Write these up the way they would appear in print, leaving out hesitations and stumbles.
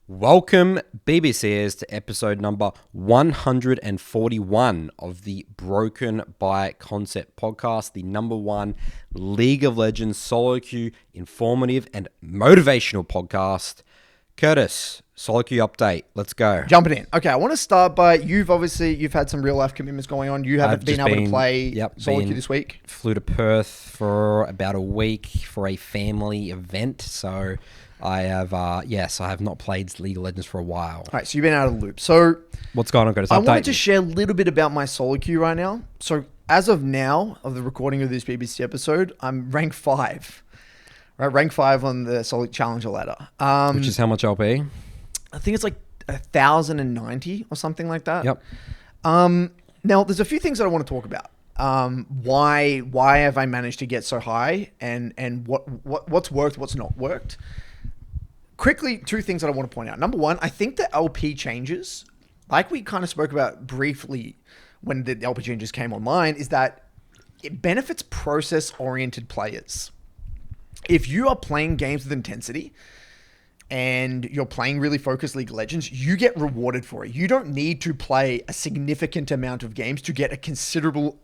Welcome, BBCers, to episode number 141 of the Broken by Concept podcast, the number one League of Legends SoloQ informative and motivational podcast. Curtis, SoloQ update. Let's go. Jumping in. Okay, I want to start by you've had some real life commitments going on. You haven't been able to play SoloQ this week. Flew to Perth for about a week for a family event, so I have I have not played League of Legends for a while. All right, so you've been out of the loop. So what's going on, Curtis? I wanted to share a little bit about my SoloQ right now. So as of now, of the recording of this BBC episode, I'm rank 5. Right, rank 5 on the Solid Challenger ladder. Which is how much LP? I think it's like 1,090 or something like that. Yep. Now, there's a few things that I want to talk about. Why have I managed to get so high, and what's worked, what's not worked. Quickly, two things that I want to point out. Number one, I think the LP changes, like we kind of spoke about briefly when the LP changes came online, is that it benefits process-oriented players. If you are playing games with intensity and you're playing really focused League of Legends, you get rewarded for it. You don't need to play a significant amount of games to get a considerable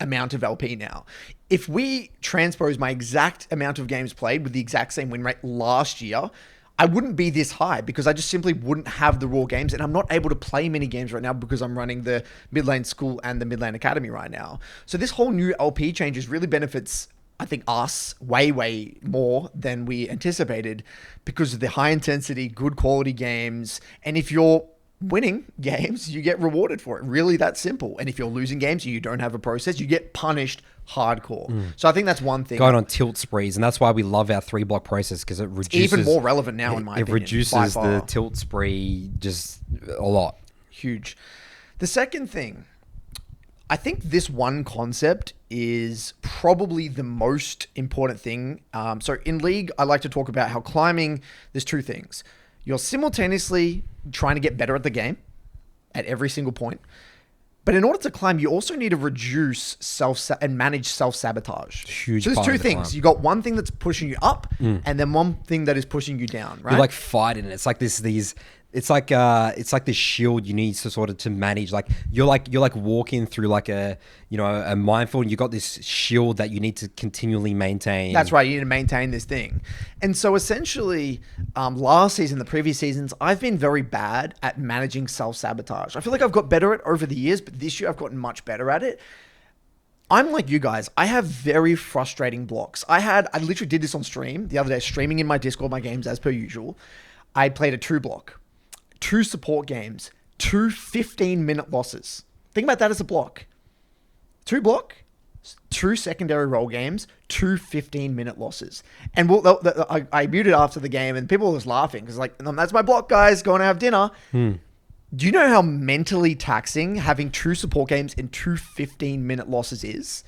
amount of LP now. If we transpose my exact amount of games played with the exact same win rate last year, I wouldn't be this high because I just simply wouldn't have the raw games, and I'm not able to play many games right now because I'm running the mid lane school and the mid lane academy right now. So this whole new LP changes really benefits, I think, us way more than we anticipated because of the high intensity, good quality games. And if you're winning games, you get rewarded for it. Really that simple. And if you're losing games and you don't have a process, you get punished hardcore. So I think that's one thing. Going on tilt sprees, and that's why we love our 3-block process, because it reduces... It's even more relevant now, in my opinion. It reduces the tilt spree just a lot. Huge. The second thing, I think this one concept is probably the most important thing. So in League, I like to talk about how climbing, there's two things. You're simultaneously trying to get better at the game at every single point. But in order to climb, you also need to reduce and manage self-sabotage. Huge. So there's two things. You got one thing that's pushing you up, and then one thing that is pushing you down, right? You're like fighting it. It's like it's like this shield you need to sort of to manage. Like you're like walking through like a minefield, and you got this shield that you need to continually maintain. That's right. You need to maintain this thing. And so essentially, last season, the previous seasons, I've been very bad at managing self-sabotage. I feel like I've got better at it over the years, but this year I've gotten much better at it. I'm like you guys. I have very frustrating blocks. I literally did this on stream the other day, streaming in my Discord, my games as per usual. I played a 2-block. 2 support games, 2 15-minute losses. Think about that as a block. 2 block, 2 secondary role games, 2 15-minute losses. And I muted after the game, and people were just laughing because that's my block, guys. Going to have dinner. Do you know how mentally taxing having 2 support games and 2 15-minute losses is?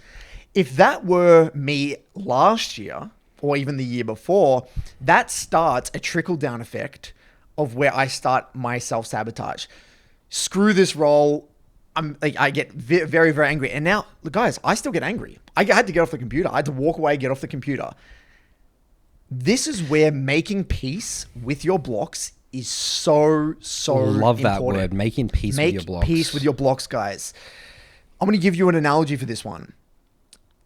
If that were me last year or even the year before, that starts a trickle-down effect of where I start my self-sabotage. Screw this role. I get very, very angry. And now, look, guys, I still get angry. I had to get off the computer. I had to walk away, get off the computer. This is where making peace with your blocks is so love important. That word, making peace with your blocks. Make peace with your blocks, guys. I'm going to give you an analogy for this one.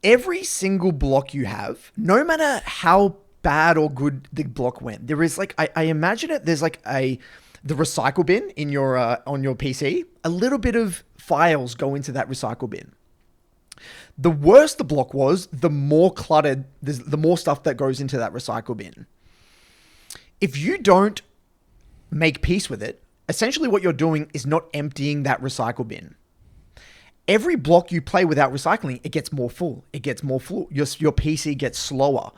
Every single block you have, no matter how bad or good the block went, there is I imagine it, there's the recycle bin in your on your PC. A little bit of files go into that recycle bin. The worse the block was, the more cluttered, the more stuff that goes into that recycle bin. If you don't make peace with it, essentially what you're doing is not emptying that recycle bin. Every block you play without recycling, it gets more full. It gets more full. Your PC gets slower.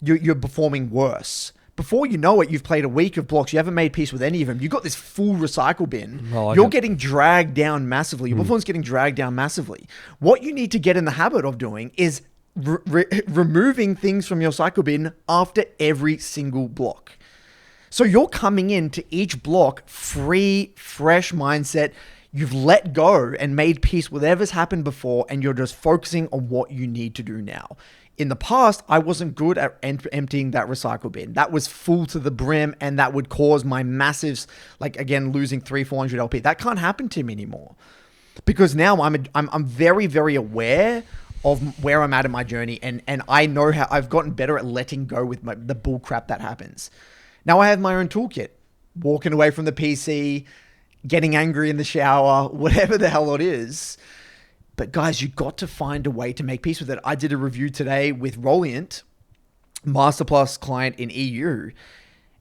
You're performing worse. Before you know it, you've played a week of blocks. You haven't made peace with any of them. You've got this full recycle bin. You're getting dragged down massively. Your performance is getting dragged down massively. What you need to get in the habit of doing is removing things from your cycle bin after every single block. So you're coming into each block free, fresh mindset. You've let go and made peace with whatever's happened before, and you're just focusing on what you need to do now. In the past, I wasn't good at emptying that recycle bin. That was full to the brim, and that would cause my massive, like, again, losing 300-400 LP. That can't happen to me anymore, because now I'm very, very aware of where I'm at in my journey, and I know how I've gotten better at letting go with the bull crap that happens. Now I have my own toolkit, walking away from the PC, getting angry in the shower, whatever the hell it is. But guys, you got to find a way to make peace with it. I did a review today with Rolliant, Masterplus client in EU,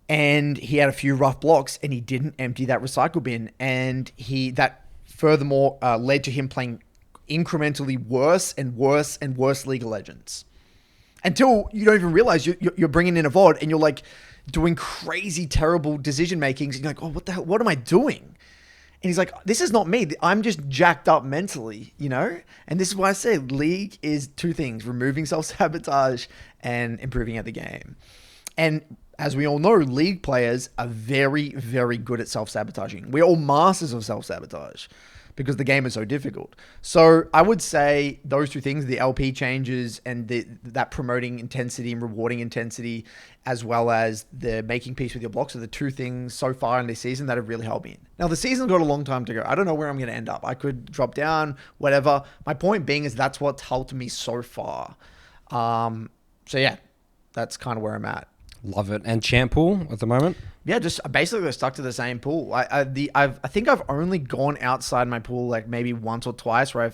and he had a few rough blocks, and he didn't empty that recycle bin, and that furthermore led to him playing incrementally worse and worse and worse League of Legends, until you don't even realize you're bringing in a VOD, and you're like doing crazy, terrible decision makings, and you're like, oh, what the hell? What am I doing? And he's like, this is not me. I'm just jacked up mentally, you know? And this is why I say League is two things: removing self-sabotage and improving at the game. And as we all know, League players are very, very good at self-sabotaging. We're all masters of self-sabotage because the game is so difficult. So I would say those two things, the LP changes and that promoting intensity and rewarding intensity, as well as the making peace with your blocks, are the two things so far in this season that have really helped me. Now, the season's got a long time to go. I don't know where I'm going to end up. I could drop down, whatever. My point being is that's what's helped me so far. So yeah, that's kind of where I'm at. Love it. And champ pool at the moment? Yeah, just basically stuck to the same pool. I think I've only gone outside my pool like maybe once or twice where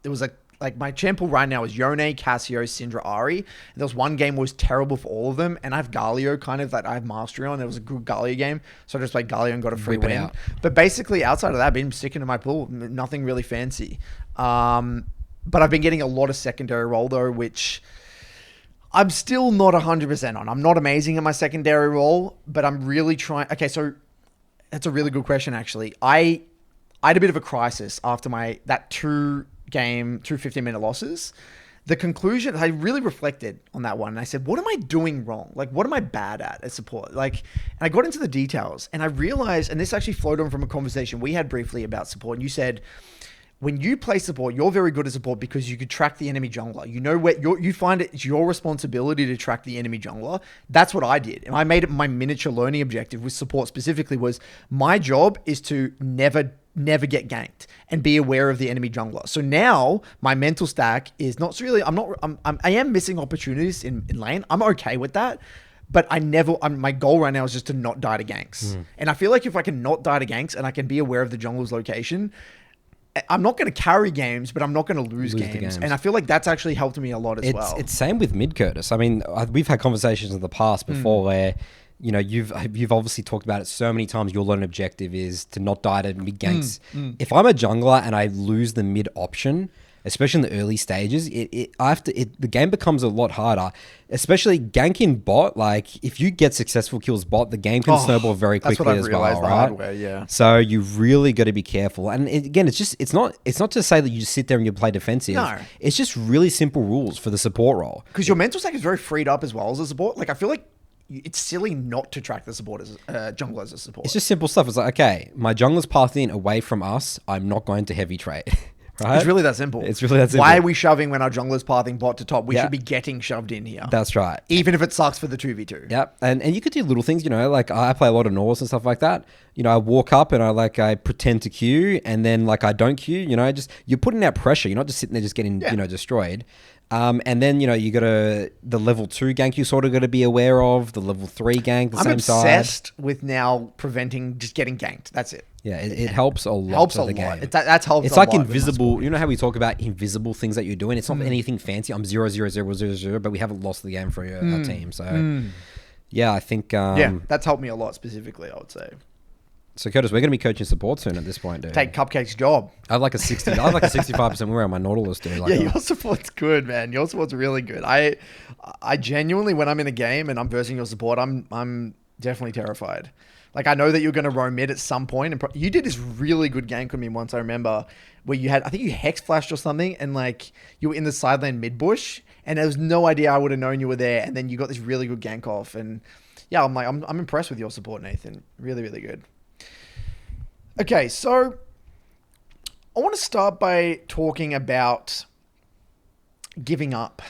there was like my champ pool right now is Yone, Cassio, Syndra, Ari. And there was one game was terrible for all of them, and I have Galio kind of that I have mastery on. There was a good Galio game, so I just played Galio and got a free win. Out. But basically outside of that, I've been sticking to my pool, nothing really fancy. But I've been getting a lot of secondary role though, which I'm still not 100% on. I'm not amazing at my secondary role, but I'm really trying. Okay, so that's a really good question, actually. I had a bit of a crisis after that two 15-minute losses. The conclusion, I really reflected on that one, and I said, what am I doing wrong? Like, what am I bad at support? Like, and I got into the details, and I realized, and this actually flowed on from a conversation we had briefly about support, and you said, when you play support, you're very good at support because you could track the enemy jungler. You know where you find it's your responsibility to track the enemy jungler. That's what I did. And I made it my miniature learning objective with support specifically was my job is to never get ganked and be aware of the enemy jungler. So now my mental stack is not really, I am missing opportunities in lane. I'm okay with that. But my goal right now is just to not die to ganks. And I feel like if I can not die to ganks and I can be aware of the jungler's location, I'm not going to carry games, but I'm not going to lose games. And I feel like that's actually helped me a lot as well. It's same with mid, Curtis. I mean, we've had conversations in the past before where, you know, you've obviously talked about it so many times. Your learning objective is to not die to mid ganks. If I'm a jungler and I lose the mid option, especially in the early stages, the game becomes a lot harder, especially ganking bot. Like if you get successful kills bot, the game can snowball very quickly as well, right? Way, yeah. So you really got to be careful. And again, it's not to say that you just sit there and you play defensive. No. It's just really simple rules for the support role. Because your mental stack is very freed up as well as a support. Like I feel like it's silly not to track the support as jungler as a support. It's just simple stuff. It's like, okay, my jungler's pathing away from us. I'm not going to heavy trade. Right? It's really that simple. Why are we shoving when our jungler's pathing bot to top? We should be getting shoved in here. That's right. Even if it sucks for the 2v2. Yep. And you could do little things, you know, like I play a lot of Norse and stuff like that. You know, I walk up and I pretend to queue and then like I don't queue, you know, you're putting out pressure. You're not just sitting there just getting, you know, destroyed. And then, you know, you got the level 2 gank you sort of got to be aware of, the level 3 gank, the same side. I'm obsessed with now preventing just getting ganked. That's it. Yeah, it helps a lot for the game. That's helped It's like invisible, you know how we talk about invisible things that you're doing? It's not anything fancy. I'm 0-0-0-0-0, but we haven't lost the game for our team. So, yeah, I think... that's helped me a lot specifically, I would say. So, Curtis, we're going to be coaching support soon at this point, dude. Take Cupcake's job. I have like a 65% win rate on my Nautilus, dude. Like your support's good, man. Your support's really good. I genuinely, when I'm in a game and I'm versing your support, I'm definitely terrified. Like, I know that you're going to roam mid at some point. And you did this really good gank with me once, I remember, where I think you hex flashed or something, and like you were in the side lane mid bush, and there was no idea I would have known you were there. And then you got this really good gank off. And yeah, I'm impressed with your support, Nathan. Really, really good. Okay, so I want to start by talking about giving up.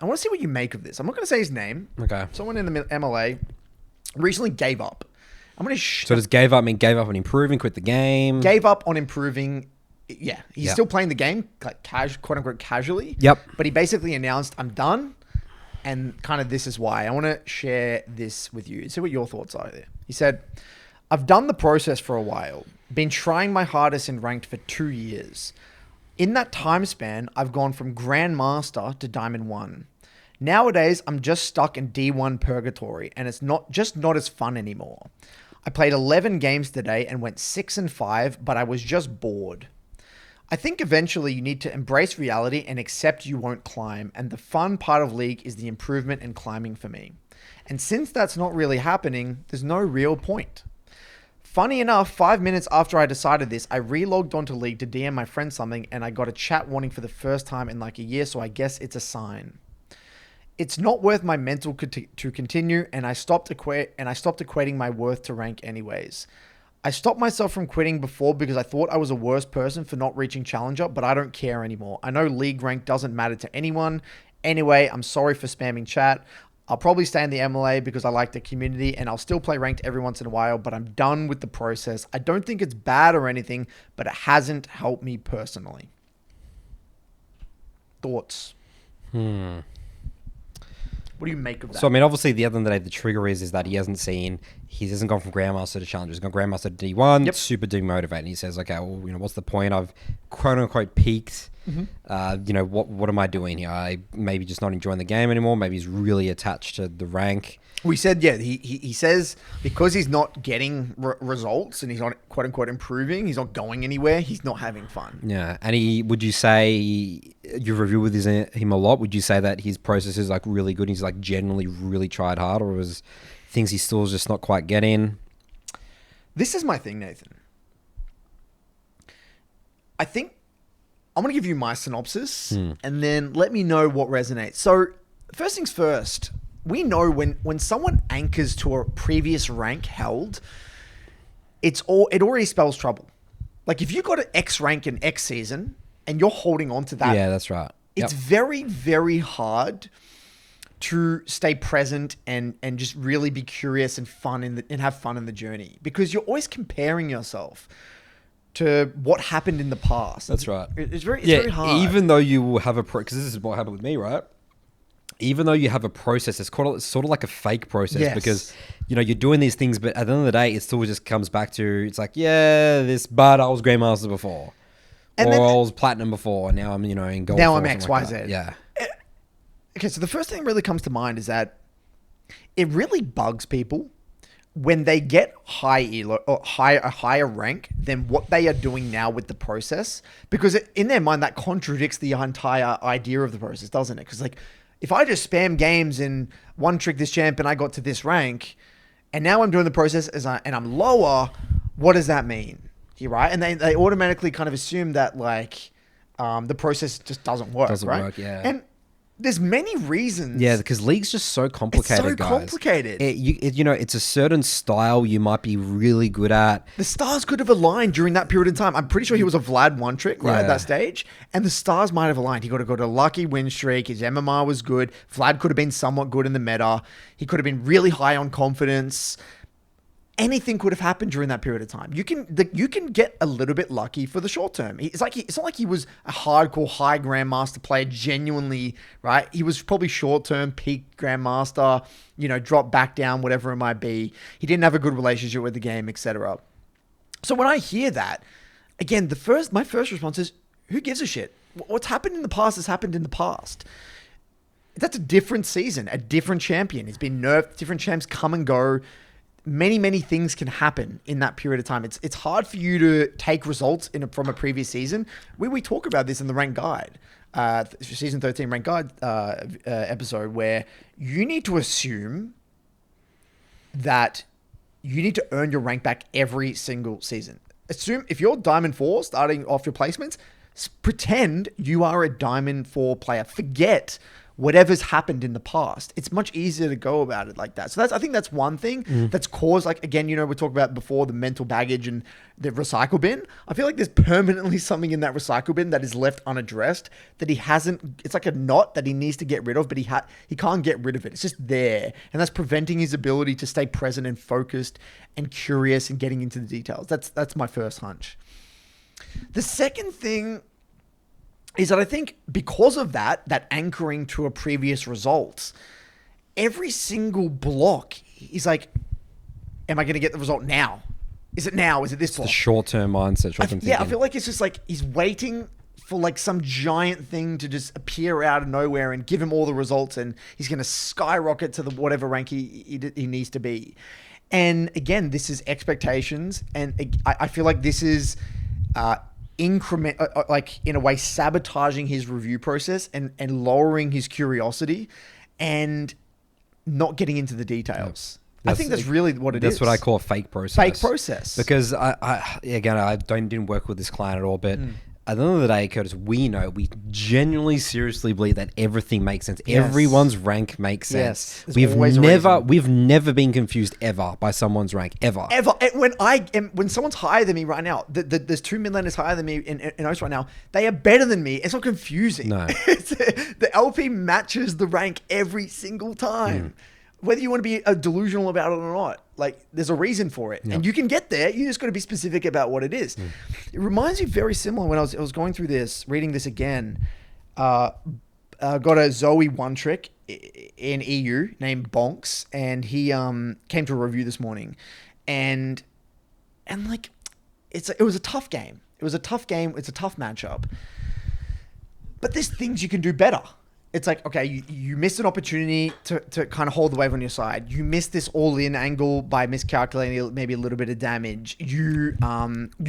I want to see what you make of this. I'm not going to say his name. Okay. Someone in the MLA recently gave up. I'm going to... So does gave up mean gave up on improving, quit the game? Gave up on improving. Yeah. He's Yep. still playing the game, like quote unquote casually. Yep. But he basically announced, I'm done. And kind of this is why. I want to share this with you. See what your thoughts are there. He said, I've done the process for a while. Been trying my hardest in ranked for 2 years. In that time span, I've gone from Grandmaster to Diamond 1. Nowadays, I'm just stuck in D1 purgatory, and it's not as fun anymore. I played 11 games today and went 6-5, but I was just bored. I think eventually you need to embrace reality and accept you won't climb, and the fun part of League is the improvement in climbing for me. And since that's not really happening, there's no real point. Funny enough, 5 minutes after I decided this, I relogged onto League to DM my friend something, and I got a chat warning for the first time in like a year, so I guess it's a sign. It's not worth my mental to continue, and I stopped equating my worth to rank anyways. I stopped myself from quitting before because I thought I was a worse person for not reaching Challenger, but I don't care anymore. I know League rank doesn't matter to anyone. Anyway, I'm sorry for spamming chat. I'll probably stay in the MLA because I like the community, and I'll still play ranked every once in a while, but I'm done with the process. I don't think it's bad or anything, but it hasn't helped me personally. Thoughts? What do you make of that? So, I mean, obviously, the other day, the trigger is that he hasn't gone from Grandmaster to Challenger. He's gone Grandmaster to D1, Yep. super demotivated. And he says, okay, well, what's the point? I've quote-unquote peaked. What am I doing here? I maybe just not enjoying the game anymore. Maybe he's really attached to the rank. We said, yeah, he says because he's not getting results and he's not quote unquote improving, he's not going anywhere, he's not having fun. Yeah. And would you say, you've reviewed with him a lot, would you say that his process is like really good? He's like generally really tried hard, or was things he still is just not quite getting? This is my thing, Nathan. I think I'm going to give you my synopsis and then let me know what resonates. So first things first, we know when someone anchors to a previous rank held, it already spells trouble. Like if you got an X rank in X season and you're holding on to that, Yeah, that's right. it's very, very hard to stay present and just really be curious and have fun in the journey, because you're always comparing yourself to what happened in the past. That's right. It's very hard. Even though you will have because this is what happened with me, right? Even though you have a process, it's sort of like a fake process. Yes. Because, you're doing these things, but at the end of the day, it still just comes back to, it's like, but I was Grandmaster before. I was Platinum before, and now I'm, in Gold. Now or I'm something X, like Y, that. Z. Yeah. Okay, so the first thing that really comes to mind is that it really bugs people when they get a higher rank than what they are doing now with the process, because in their mind that contradicts the entire idea of the process, doesn't it? Because like, if I just spam games and one trick this champ and I got to this rank, and now I'm doing the process and I'm lower, what does that mean? You're right, and they automatically kind of assume that like the process just doesn't work. Doesn't right? work, yeah. And there's many reasons. Yeah, because League's just so complicated, It's so guys. complicated. It's a certain style you might be really good at. The stars could have aligned during that period of time. I'm pretty sure he was a Vlad one trick right at Yeah. that stage, and the stars might have aligned. He got to go to a lucky win streak. His MMR was good. Vlad could have been somewhat good in the meta. He could have been really high on confidence. Anything could have happened during that period of time. You can get a little bit lucky for the short term. It's not like he was a hardcore high Grandmaster player genuinely, right? He was probably short term peak Grandmaster, drop back down, whatever it might be. He didn't have a good relationship with the game, etc. So when I hear that, again, my first response is, who gives a shit? What's happened in the past has happened in the past. That's a different season, a different champion. It's been nerfed. Different champs come and go. Many things can happen in that period of time. It's hard for you to take results from a previous season. We talk about this in the rank guide, season 13 rank guide episode, where you need to assume that you need to earn your rank back every single season. Assume if you're Diamond 4 starting off your placements, pretend you are a Diamond 4 player. Forget whatever's happened in the past. It's much easier to go about it like that. So I think that's one thing that's caused, like, again, we talked about before the mental baggage and the recycle bin. I feel like there's permanently something in that recycle bin that is left unaddressed that he hasn't, it's like a knot that he needs to get rid of, but he can't get rid of it. It's just there. And that's preventing his ability to stay present and focused and curious and getting into the details. That's my first hunch. The second thing is that I think because of that anchoring to a previous result, every single block is like, am I going to get the result now? Is it now? Is it this block? The short-term mindset. I feel like it's just like he's waiting for like some giant thing to just appear out of nowhere and give him all the results, and he's going to skyrocket to the whatever rank he needs to be. And again, this is expectations, and I feel like this is increment, like in a way, sabotaging his review process and lowering his curiosity and not getting into the details. I think that's really what it is. That's what I call a fake process. Fake process. Because I didn't work with this client at all, but at the end of the day, Curtis, we genuinely seriously believe that everything makes sense. Yes. Everyone's rank makes sense. Yes. We've never been confused ever by someone's rank ever. When someone's higher than me right now, there's 2 midlanders higher than me in OS right now. They are better than me. It's not confusing. No, the LP matches the rank every single time. Whether you want to be delusional about it or not, like there's a reason for it, and you can get there. You just got to be specific about what it is. It reminds me very similar when I was going through this, reading this again. Got a Zoe one trick in EU named Bonks, and he came to a review this morning, and like it was a tough game. It's a tough matchup, but there's things you can do better. It's like, okay, you missed an opportunity to kind of hold the wave on your side. You missed this all-in angle by miscalculating maybe a little bit of damage. You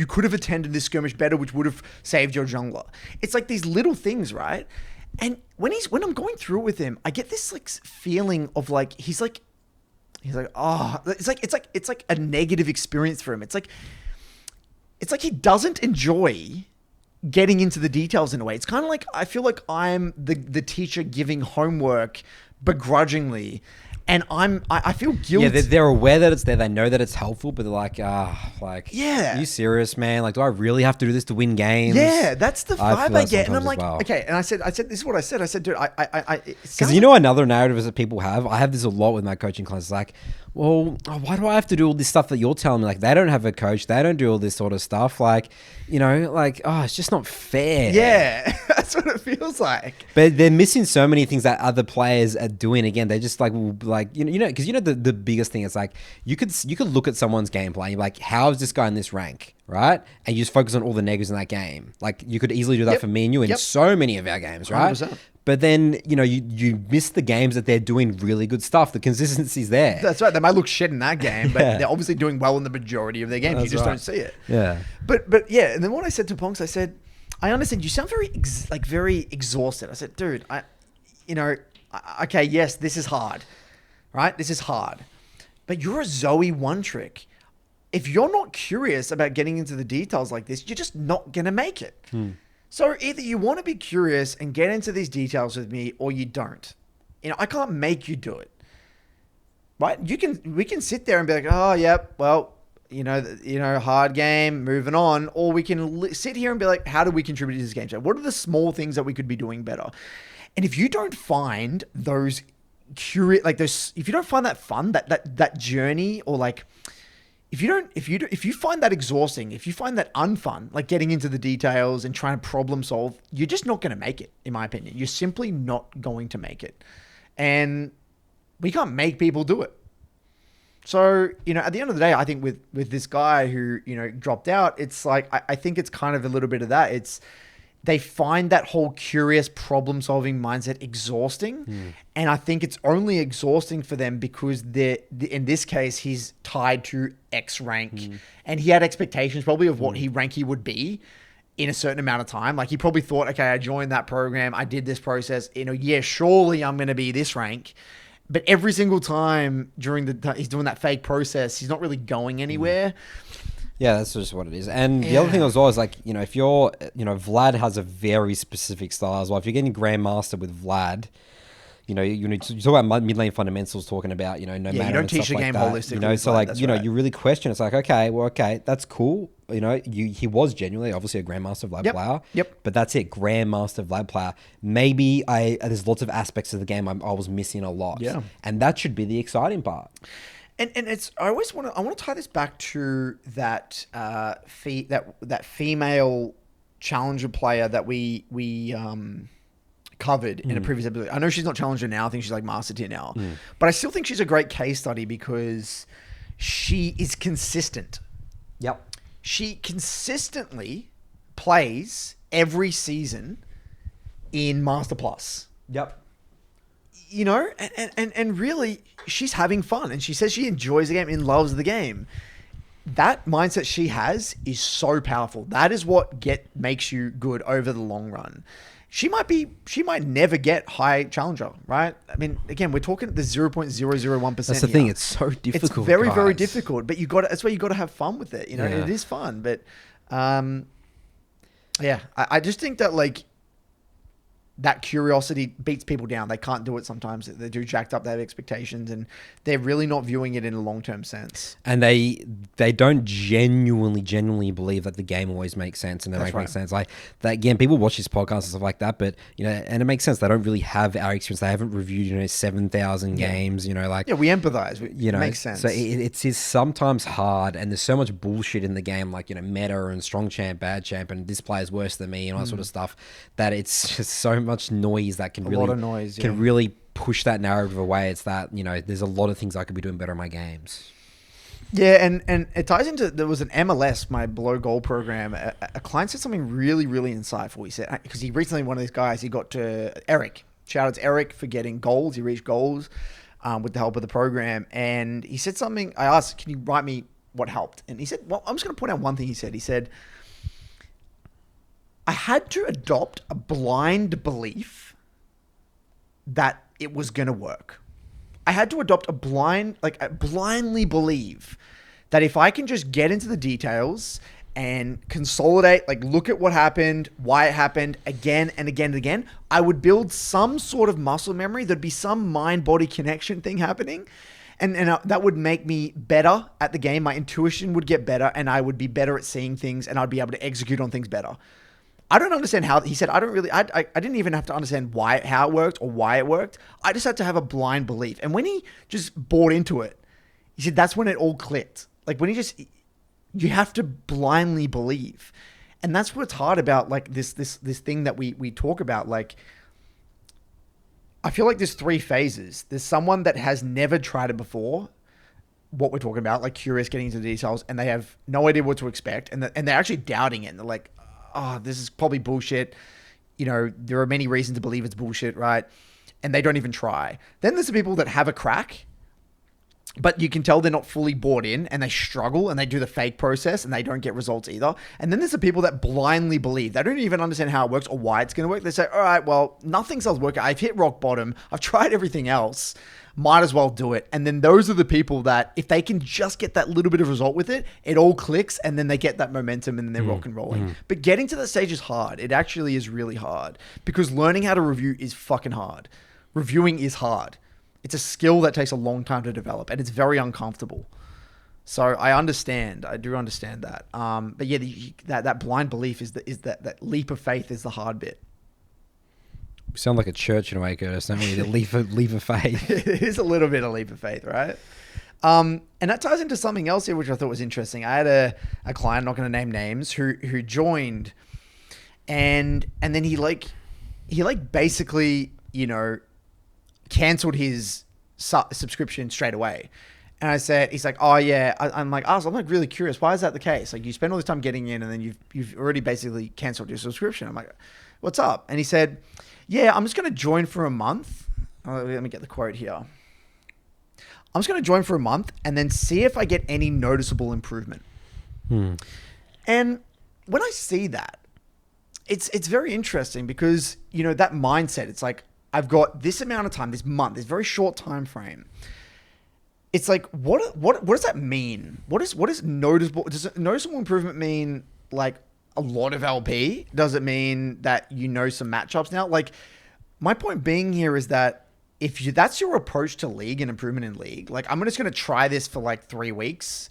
could have attended this skirmish better, which would have saved your jungler. It's like these little things, right? And when I'm going through it with him, I get this like feeling of like he's like, oh, it's like a negative experience for him. It's like he doesn't enjoy getting into the details in a way. It's kind of like, I feel like I'm the teacher giving homework begrudgingly, and I feel guilty. Yeah, they're aware that it's there. They know that it's helpful, but they're like, yeah, are you serious, man? Like, do I really have to do this to win games? Yeah, that's the vibe I get. And I'm like, well. Okay. And I said, this is what I said. I said, dude, because another narrative is that people have. I have this a lot with my coaching clients. Like, well, why do I have to do all this stuff that you're telling me? Like, they don't have a coach. They don't do all this sort of stuff. Like, it's just not fair. Yeah, that's what it feels like. But they're missing so many things that other players are doing. Again, they just because the biggest thing is like you could look at someone's gameplay and you're like, how is this guy in this rank, right? And you just focus on all the negatives in that game. Like you could easily do that for me and you in so many of our games, right? 100%. But then, you miss the games that they're doing really good stuff. The consistency's there. That's right. They might look shit in that game, but they're obviously doing well in the majority of their games. You just don't see it. Yeah. But yeah, and then what I said to Ponks, I said, I understand you sound very exhausted. I said, dude, okay, yes, this is hard, right? This is hard. But you're a Zoe one trick. If you're not curious about getting into the details like this, you're just not going to make it. So either you want to be curious and get into these details with me, or you don't. I can't make you do it, right? We can sit there and be like, oh, yep, well, hard game, moving on, or we can sit here and be like, how do we contribute to this game? So what are the small things that we could be doing better? And if you don't find those if you don't find that fun, that journey, or like, if you find that exhausting, if you find that unfun, like getting into the details and trying to problem solve, you're just not going to make it, in my opinion. You're simply not going to make it. And we can't make people do it. So, at the end of the day, I think with this guy who, dropped out, it's like, I think it's kind of a little bit of that. It's, they find that whole curious problem solving mindset exhausting. And I think it's only exhausting for them because in this case, he's tied to X rank and he had expectations probably of what rank he would be in a certain amount of time. Like he probably thought, okay, I joined that program. I did this process, surely I'm going to be this rank. But every single time during he's doing that fake process, he's not really going anywhere. Yeah, that's just what it is. And the other thing as well is like, if you're, Vlad has a very specific style as well. If you're getting Grandmaster with Vlad, you talk about mid lane fundamentals, talking about no you matter don't and teach stuff the like game that. holistically. So like That's right. you really question. It's like okay, that's cool. He was genuinely obviously a Grandmaster Vlad Yep. player. Yep. But that's it, Grandmaster Vlad player. Maybe there's lots of aspects of the game I was missing a lot. Yeah. And that should be the exciting part. And I want to tie this back to that that female challenger player that we covered in a previous episode. I know she's not challenger now. I think she's like master tier now, but I still think she's a great case study because she is consistent. Yep. She consistently plays every season in Master Plus. Yep. And really, she's having fun, and she says she enjoys the game and loves the game. That mindset she has is so powerful. That is what makes you good over the long run. She might never get high challenger, right? I mean, again, we're talking the 0.001%. That's the thing. It's so difficult. It's very, very guys. difficult, but that's why you got to have fun with it. It is fun, but I just think that like that curiosity beats people down. They can't do it sometimes. They do jacked up their expectations, and they're really not viewing it in a long-term sense. And they don't genuinely believe that the game always makes sense and they make sense. Like that, again, people watch this podcast and stuff like that, but and it makes sense. They don't really have our experience. They haven't reviewed 7,000 games. We empathize. It makes sense. So it's sometimes hard, and there's so much bullshit in the game, like meta and strong champ, bad champ, and this player's worse than me and all that sort of stuff. That it's just so much noise that can really push that narrative away. It's that there's a lot of things I could be doing better in my games. Yeah, and it ties into, there was an MLS, my below goal program. A client said something really, really insightful. He said, because he recently, one of these guys, he got to Eric. Shout out to Eric for getting goals. He reached goals with the help of the program. And he said something, I asked, can you write me what helped? And he said, well, I'm just going to point out one thing he said. He said, I had to adopt a blind belief that it was going to work. I had to adopt blindly believe that if I can just get into the details and consolidate, like look at what happened, why it happened again and again and again, I would build some sort of muscle memory. There'd be some mind-body connection thing happening. And that would make me better at the game. My intuition would get better, and I would be better at seeing things, and I'd be able to execute on things better. I don't understand how, he said, I didn't even have to understand how it worked or why it worked. I just had to have a blind belief. And when he just bought into it, he said, that's when it all clicked. Like when you have to blindly believe. And that's what's hard about like this thing that we talk about. Like, I feel like there's 3 phases. There's someone that has never tried it before, what we're talking about, like curious, getting into the details, and they have no idea what to expect. And they're actually doubting it. And they're like, oh, this is probably bullshit. There are many reasons to believe it's bullshit, right? And they don't even try. Then there's the people that have a crack, but you can tell they're not fully bought in, and they struggle, and they do the fake process, and they don't get results either. And then there's the people that blindly believe. They don't even understand how it works or why it's going to work. They say, all right, well, nothing else working. I've hit rock bottom. I've tried everything else. Might as well do it. And then those are the people that if they can just get that little bit of result with it, it all clicks, and then they get that momentum, and then they're rock and rolling. But getting to that stage is hard. It actually is really hard because learning how to review is fucking hard. Reviewing is hard. It's a skill that takes a long time to develop, and it's very uncomfortable. So I understand. I do understand that. But yeah, that blind belief is that leap of faith is the hard bit. We sound like a church in a way, Curtis, don't we? The leap of faith. It is a little bit of leap of faith, right? And that ties into something else here, which I thought was interesting. I had a client, not going to name names, who joined, and then he basically canceled his subscription straight away. And I said, he's like, oh yeah. I'm like really curious. Why is that the case? Like you spend all this time getting in, and then you've already basically canceled your subscription. I'm like, what's up? And he said, yeah, I'm just going to join for a month. Let me get the quote here. I'm just going to join for a month and then see if I get any noticeable improvement. And when I see that, it's very interesting because, that mindset, it's like, I've got this amount of time, this month, this very short time frame. It's like, what does that mean? What is noticeable? Does noticeable improvement mean like a lot of LP? Does it mean that some matchups now? Like, my point being here is that that's your approach to league and improvement in league, like I'm just going to try this for like 3 weeks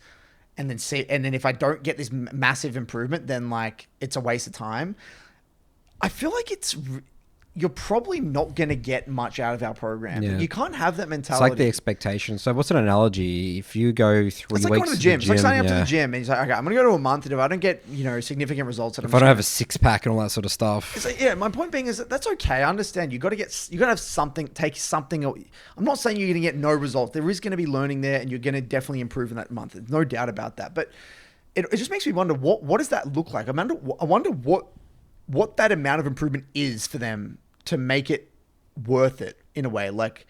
and then see, and then if I don't get this massive improvement, then like it's a waste of time. I feel like you're probably not going to get much out of our program. Yeah. You can't have that mentality. It's like the expectation. So what's an analogy? If you go 3 weeks it's like going to the gym. It's like signing up to the gym and he's like, okay, I'm going to go to a month, and if I don't get, significant results, if I don't have a six pack and all that sort of stuff. It's like, yeah, my point being is that's okay. I understand. You got to have something, take something. I'm not saying you're going to get no results. There is going to be learning there, and you're going to definitely improve in that month. There's no doubt about that. But it just makes me wonder, what does that look like? I wonder what that amount of improvement is for them to make it worth it in a way. Like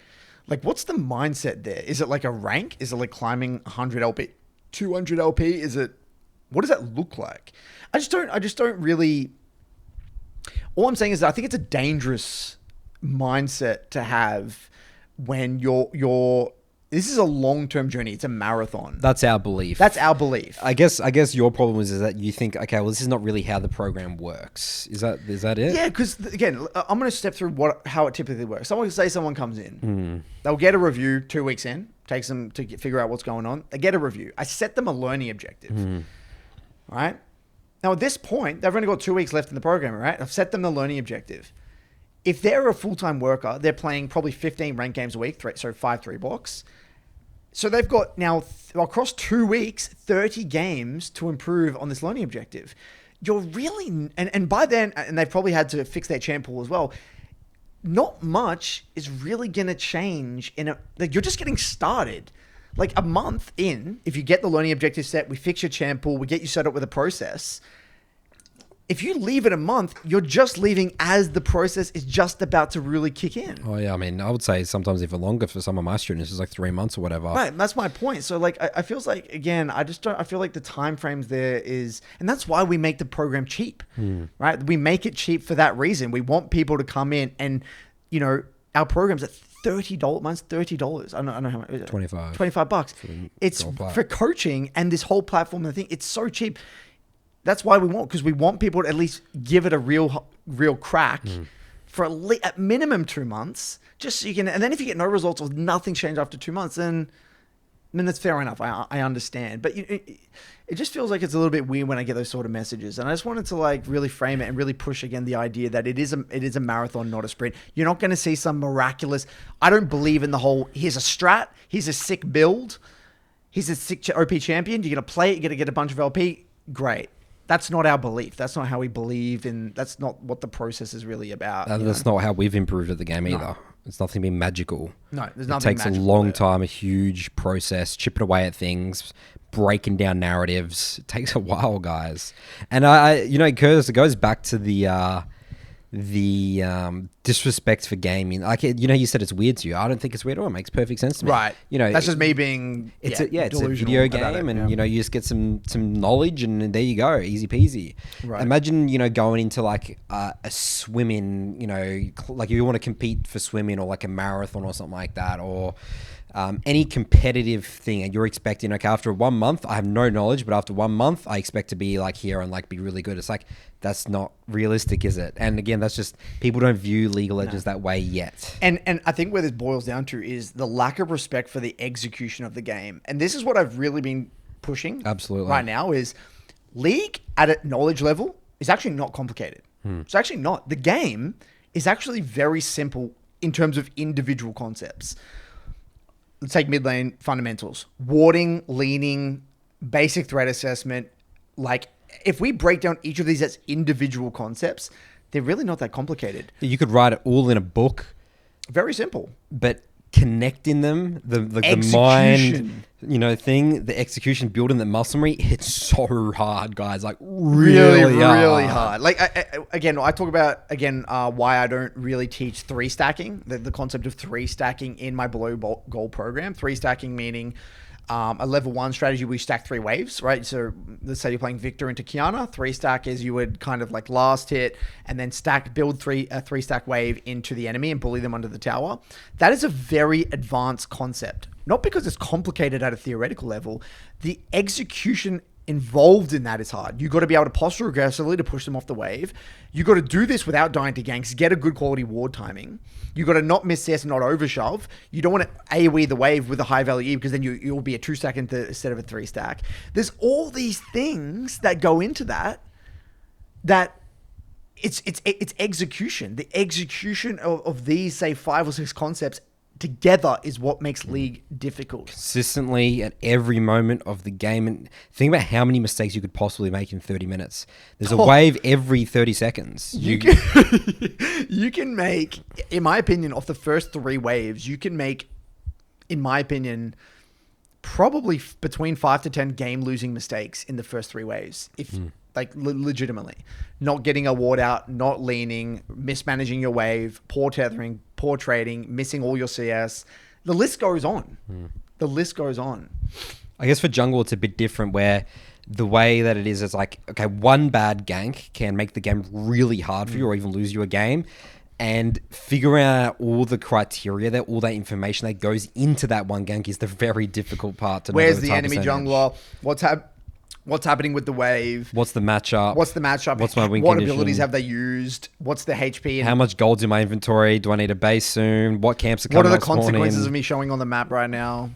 what's the mindset there? Is it like a rank? Is it like climbing 100 LP, 200 LP? What does that look like? I just don't really, all I'm saying is that I think it's a dangerous mindset to have when this is a long-term journey. It's a marathon. That's our belief. That's our belief. I guess your problem is that you think, okay, well, this is not really how the program works. Is that it? Yeah, because again, I'm going to step through how it typically works. Someone comes in, they'll get a review 2 weeks in, takes them to figure out what's going on. They get a review. I set them a learning objective. Right? Now at this point, they've only got 2 weeks left in the program, right? I've set them the learning objective. If they're a full-time worker, they're playing probably 15 ranked games a week, so 5 3-blocks. So they've got now, across 2 weeks, 30 games to improve on this learning objective. You're really, and by then, and they've probably had to fix their champ pool as well, not much is really going to change you're just getting started. Like a month in, if you get the learning objective set, we fix your champ pool, we get you set up with a process. If you leave it a month, you're just leaving as the process is just about to really kick in. Oh yeah, I mean, I would say sometimes even longer for some of my students. It's like 3 months or whatever. Right, that's my point. So like, I feels like, again, I feel like the time frames there is, and that's why we make the program cheap, right? We make it cheap for that reason. We want people to come in and, our program's at $30. Mine's $30. I don't know how much. Is it? $25. It's for coaching and this whole platform. I think it's so cheap. That's why because we want people to at least give it a real crack for at minimum 2 months, just so you can. And then if you get no results or nothing changed after 2 months, then that's fair enough. I understand, but it just feels like it's a little bit weird when I get those sort of messages. And I just wanted to like really frame it and really push again the idea that it is a marathon, not a sprint. You're not going to see some miraculous. I don't believe in the whole. Here's a strat. Here's a sick build. He's a sick OP champion. You're going to play it. You're going to get a bunch of LP. Great. That's not our belief. That's not how we believe in. That's not what the process is really about. That's not how we've improved at the game either. It's nothing been magical. No, there's nothing magical. It takes a long time, a huge process, chipping away at things, breaking down narratives. It takes a while, guys. And Curtis, it goes back to the disrespect for gaming. Like, you said it's weird to you. I don't think it's weird at all. It makes perfect sense to me. Right. That's just me being it's a video game, and you just get some knowledge, and there you go, easy peasy. Right. Imagine going into like a swimming, like you want to compete for swimming or like a marathon or something like that, or any competitive thing, and you're expecting, okay, after 1 month, I have no knowledge, but after 1 month, I expect to be like here and like be really good. It's like, that's not realistic, is it? And again, that's just, people don't view League of Legends that way yet. And I think where this boils down to is the lack of respect for the execution of the game. And this is what I've really been pushing right now is League at a knowledge level is actually not complicated. It's actually not. The game is actually very simple in terms of individual concepts. Let's take mid lane fundamentals. Warding, leaning, basic threat assessment. Like, if we break down each of these as individual concepts, they're really not that complicated. You could write it all in a book. Very simple. But connecting them, the mind, thing, the execution, building the muscle memory, it's so hard, guys. Like, really hard. Like, I talk about, why I don't really teach 3 stacking, the concept of 3 stacking in my below goal program. 3 stacking meaning a level 1 strategy, we stack 3 waves, right? So let's say you're playing Victor into Kiana. 3 stack is you would kind of like last hit and then build a 3 stack wave into the enemy and bully them under the tower. That is a very advanced concept. Not because it's complicated at a theoretical level. The execution involved in that is hard. You got to be able to posture aggressively to push them off the wave. You got to do this without dying to ganks, get a good quality ward timing. You got to not miss CS and not overshove. You don't want to AoE the wave with a high value E because then you'll be a 2-stack instead of a 3-stack. There's all these things that go into that it's execution. The execution of these, say, 5 or 6 concepts together is what makes League difficult. Consistently at every moment of the game. And think about how many mistakes you could possibly make in 30 minutes. There's a wave every 30 seconds. You can make, in my opinion, off the first 3 waves, you can make, in my opinion, probably between 5 to 10 game-losing mistakes in the first 3 waves. Like legitimately, not getting a ward out, not leaning, mismanaging your wave, poor tethering, poor trading, missing all your CS. The list goes on. The list goes on. I guess for jungle, it's a bit different where the way that it is like, okay, one bad gank can make the game really hard for you or even lose you a game. And figuring out all the criteria that all that information that goes into that one gank is the very difficult part to know. Where's the enemy jungler? What's happening with the wave? What's the matchup? What's my win What abilities have they used? What's the HP? How much gold's in my inventory? Do I need a base soon? What camps are coming? What are the consequences of me showing on the map right now?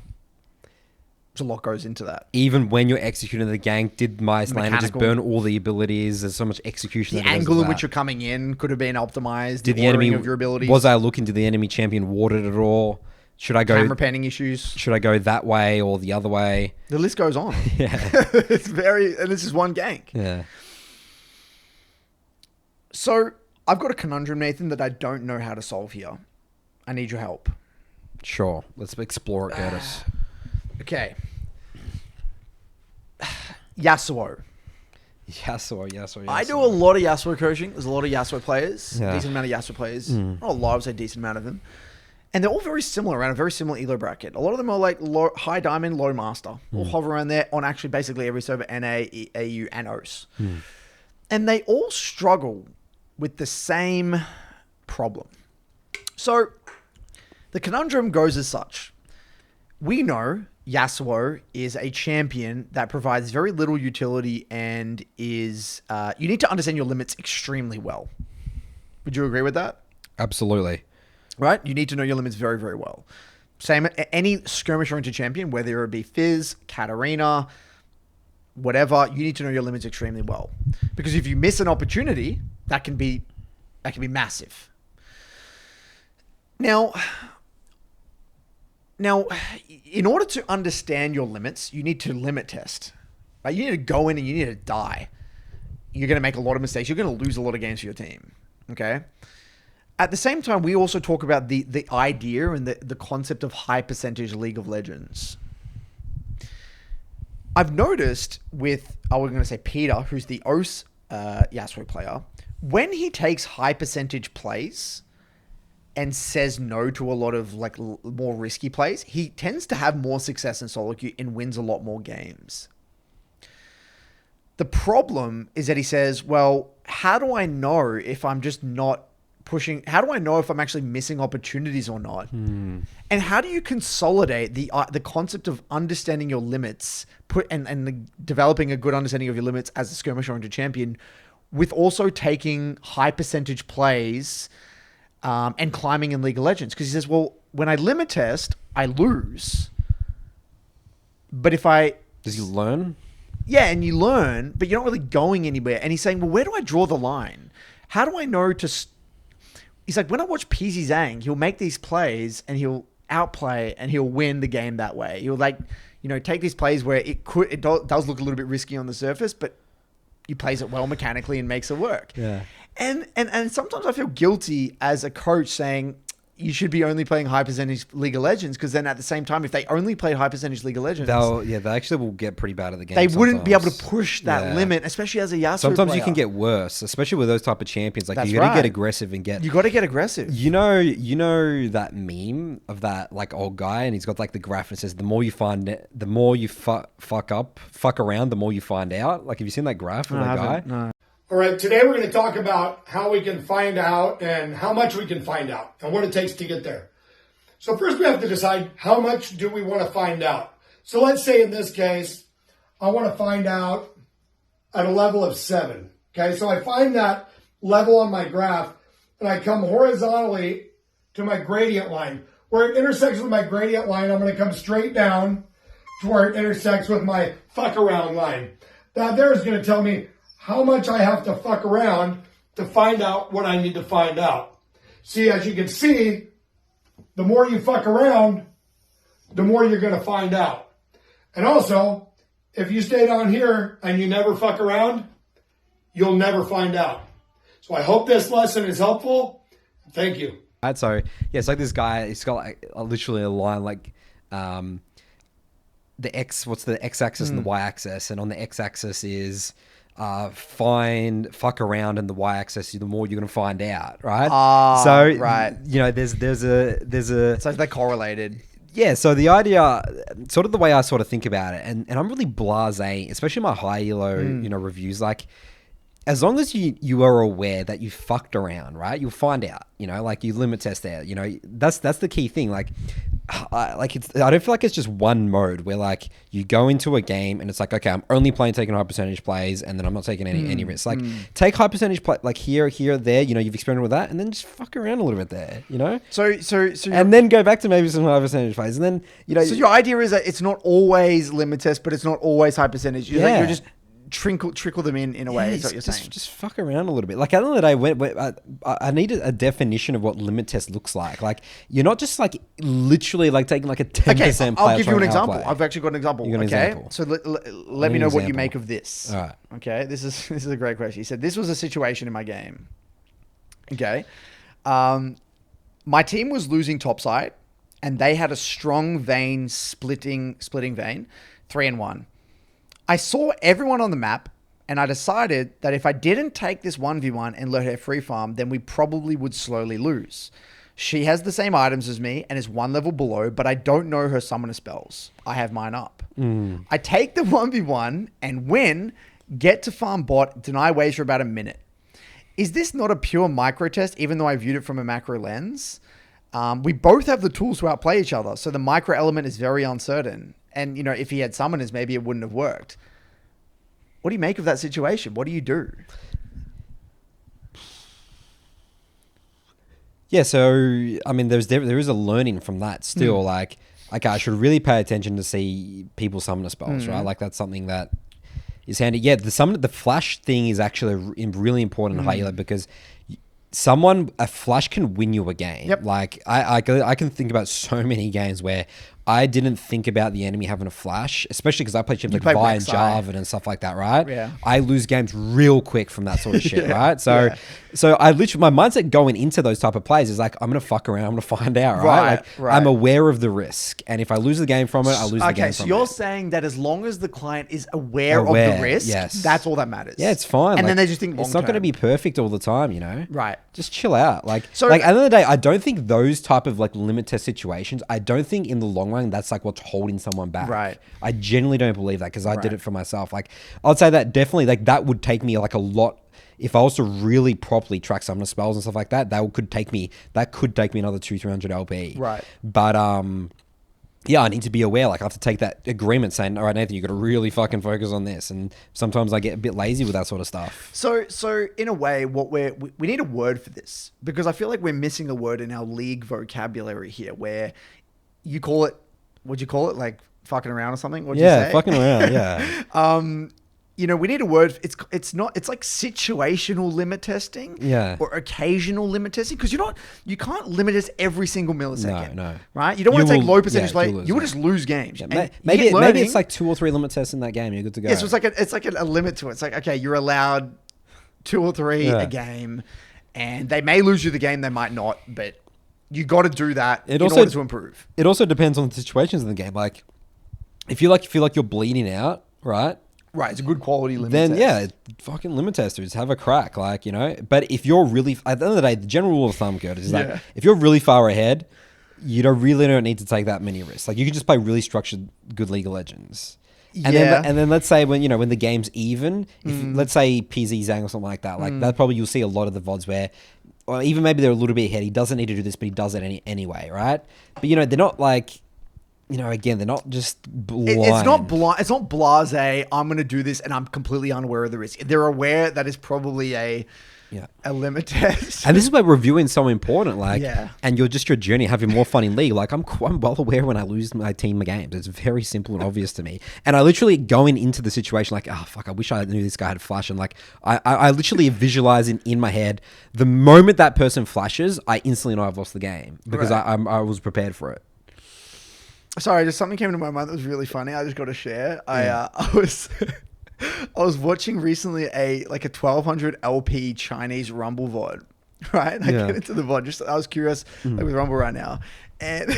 There's a lot goes into that. Even when you're executing the gank, did my laner just burn all the abilities? There's so much execution. The angle in which you're coming in could have been optimized. Did the enemy of your abilities? Was I looking to the enemy champion warded at all? Should I go camera panning issues? Should I go that way or the other way? The list goes on. Yeah, and this is one gank. Yeah. So I've got a conundrum, Nathan, that I don't know how to solve here. I need your help. Sure, let's explore it, Curtis. Okay. Yasuo. Yasuo. I do a lot of Yasuo coaching. There's a lot of Yasuo players. Yeah. Decent amount of Yasuo players. Not a lot, I would say decent amount of them. And they're all very similar, around a very similar elo bracket. A lot of them are like high diamond, low master. All hover around there on actually basically every server, NA, AU, and OS. And they all struggle with the same problem. So the conundrum goes as such. We know Yasuo is a champion that provides very little utility and is... you need to understand your limits extremely well. Would you agree with that? Absolutely. Right? You need to know your limits very, very well. Same, any skirmish-oriented champion, whether it be Fizz, Katarina, whatever, you need to know your limits extremely well. Because if you miss an opportunity, that can be massive. Now, in order to understand your limits, you need to limit test. Right? You need to go in and you need to die. You're going to make a lot of mistakes. You're going to lose a lot of games for your team. Okay? At the same time, we also talk about the idea and the concept of high percentage League of Legends. I've noticed with, we're going to say Peter, who's the OS Yasuo player, when he takes high percentage plays and says no to a lot of like more risky plays, he tends to have more success in SoloQ and wins a lot more games. The problem is that he says, well, how do I know if I'm just not pushing? How do I know if I'm actually missing opportunities or not? And how do you consolidate the concept of understanding your limits, developing a good understanding of your limits as a skirmish-oriented champion, with also taking high percentage plays and climbing in League of Legends? Because he says, well, when I limit test, I lose. But if I... Does he learn? Yeah, and you learn, but you're not really going anywhere. And he's saying, well, where do I draw the line? How do I know to... He's like, when I watch PZ Zhang, he'll make these plays and he'll outplay and he'll win the game that way. He'll take these plays where it does look a little bit risky on the surface, but he plays it well mechanically and makes it work. Yeah. And sometimes I feel guilty as a coach saying, you should be only playing high percentage League of Legends, because then at the same time, if they only played high percentage League of Legends, they actually will get pretty bad at the game. They wouldn't be able to push that limit, especially as a Yasuo Sometimes player. you can get worse, especially with those type of champions. Like, That's you got to right. get aggressive and get. You got to get aggressive. You know that meme of that like old guy, and he's got like the graph and it says the more you fuck around, the more you find out. Like, have you seen that graph of that guy? No. All right, today we're going to talk about how we can find out and how much we can find out and what it takes to get there. So first we have to decide how much do we want to find out. So let's say in this case, I want to find out at a level of 7. Okay, so I find that level on my graph, and I come horizontally to my gradient line. Where it intersects with my gradient line, I'm going to come straight down to where it intersects with my fuck around line. That there is going to tell me how much I have to fuck around to find out what I need to find out. See, as you can see, the more you fuck around, the more you're going to find out. And also, if you stay down here and you never fuck around, you'll never find out. So I hope this lesson is helpful. Thank you. Right, so yeah, it's like this guy. He's got like literally a line like the what's the x-axis and the y-axis, and on the x-axis is fuck around, and the y-axis the more you're gonna find out, right? So right, you know, there's a it's like they're correlated. Yeah, so the idea, sort of the way I sort of think about it, and I'm really blasé, especially my high elo, reviews, like, as long as you are aware that you fucked around, right? You'll find out, like you limit test there, that's the key thing. Like I don't feel like it's just one mode where like you go into a game and it's like, okay, I'm only taking high percentage plays, and then I'm not taking any risks. Like take high percentage play, like here, there, you've experimented with that, and then just fuck around a little bit there, So and then go back to maybe some high percentage plays, and then, So your idea is that it's not always limit test, but it's not always high percentage. You're just trickle them in a way. Is what you're saying. Just fuck around a little bit. Like at the end of the day, I need a definition of what limit test looks like. Like you're not just like literally like taking like a 10%. I'll give you an example. I've actually got an example. You got an example? So let me know what you make of this. All right. Okay. This is a great question. He said this was a situation in my game. Okay. My team was losing topside, and they had a strong vein splitting vein, 3-1. I saw everyone on the map, and I decided that if I didn't take this 1v1 and let her free farm, then we probably would slowly lose. She has the same items as me and is one level below, but I don't know her summoner spells. I have mine up. I take the 1v1 and win, get to farm bot, deny waves for about a minute. Is this not a pure micro test, even though I viewed it from a macro lens? We both have the tools to outplay each other, so the micro element is very uncertain. And, if he had summoners, maybe it wouldn't have worked. What do you make of that situation? What do you do? Yeah, so, I mean, there is a learning from that still. Like, okay, I should really pay attention to see people summoner spells, right? Like, that's something that is handy. Yeah, the flash thing is actually really important in high elo, because a flash can win you a game. Yep. Like I can think about so many games where I didn't think about the enemy having a flash, especially because I play champs like Vi and Jarvan and stuff like that, right? Yeah. I lose games real quick from that sort of shit, right? So I literally, my mindset going into those type of plays is like, I'm going to fuck around, I'm going to find out, right? I'm aware of the risk. And if I lose the game from it, I lose the game from it. Okay, so you're saying that as long as the client is aware of the risk, that's all that matters. Yeah, it's fine. And then they just think it's not going to be perfect all the time, Right. Just chill out. Like at the end of the day, I don't think those type of like limit test situations, I don't think in the long run, that's like what's holding someone back. Right. I genuinely don't believe that, because I did it for myself. Like I'd say that definitely, like that would take me like a lot. If I was to really properly track summoner spells and stuff like that, that could take me another 200-300 LP. Right. But yeah, I need to be aware. Like I have to take that agreement saying, all right, Nathan, you got to really fucking focus on this. And sometimes I get a bit lazy with that sort of stuff. So in a way, what we need a word for this, because I feel like we're missing a word in our league vocabulary here, where you call it, what'd you call it? Like fucking around or something? What'd you say? Fucking around. Yeah. We need a word. It's like situational limit testing, or occasional limit testing, because you can't limit us every single millisecond. No. Right? You don't want to take low percentage play. You will just lose games. Yeah, maybe it's like 2 or 3 limit tests in that game. You're good to go. Yeah, so it's like a limit to it. It's like, okay, you're allowed 2 or 3 a game, and they may lose you the game, they might not, but you got to do that in order to improve. It also depends on the situations in the game. Like if you feel like you're bleeding out, right? Right, it's a good quality limit then, test. fucking limit testers, have a crack, like, But if you're really, at the end of the day, the general rule of thumb, Curtis, is that if you're really far ahead, you don't need to take that many risks. Like, you can just play really structured, good League of Legends. And then let's say when the game's even, if let's say PZ Zhang or something like that, like that probably you'll see a lot of the VODs where, or even maybe they're a little bit ahead, he doesn't need to do this, but he does it anyway, right? But they're not like, again, they're not just blind. It's not blind. It's not blasé. I'm going to do this, and I'm completely unaware of the risk. They're aware that is probably a limit test. And this is where reviewing is so important. Yeah. And your journey, having more fun in league. I'm well aware when I lose my team games. It's very simple and obvious to me. And I literally going into the situation I wish I knew this guy had flash. And I literally visualize in my head the moment that person flashes, I instantly know I've lost the game because I was prepared for it. Sorry, just something came into my mind that was really funny. I just got to share. I was I was watching recently a 1200 LP Chinese Rumble VOD, right? I get into the VOD. I was curious with Rumble right now, and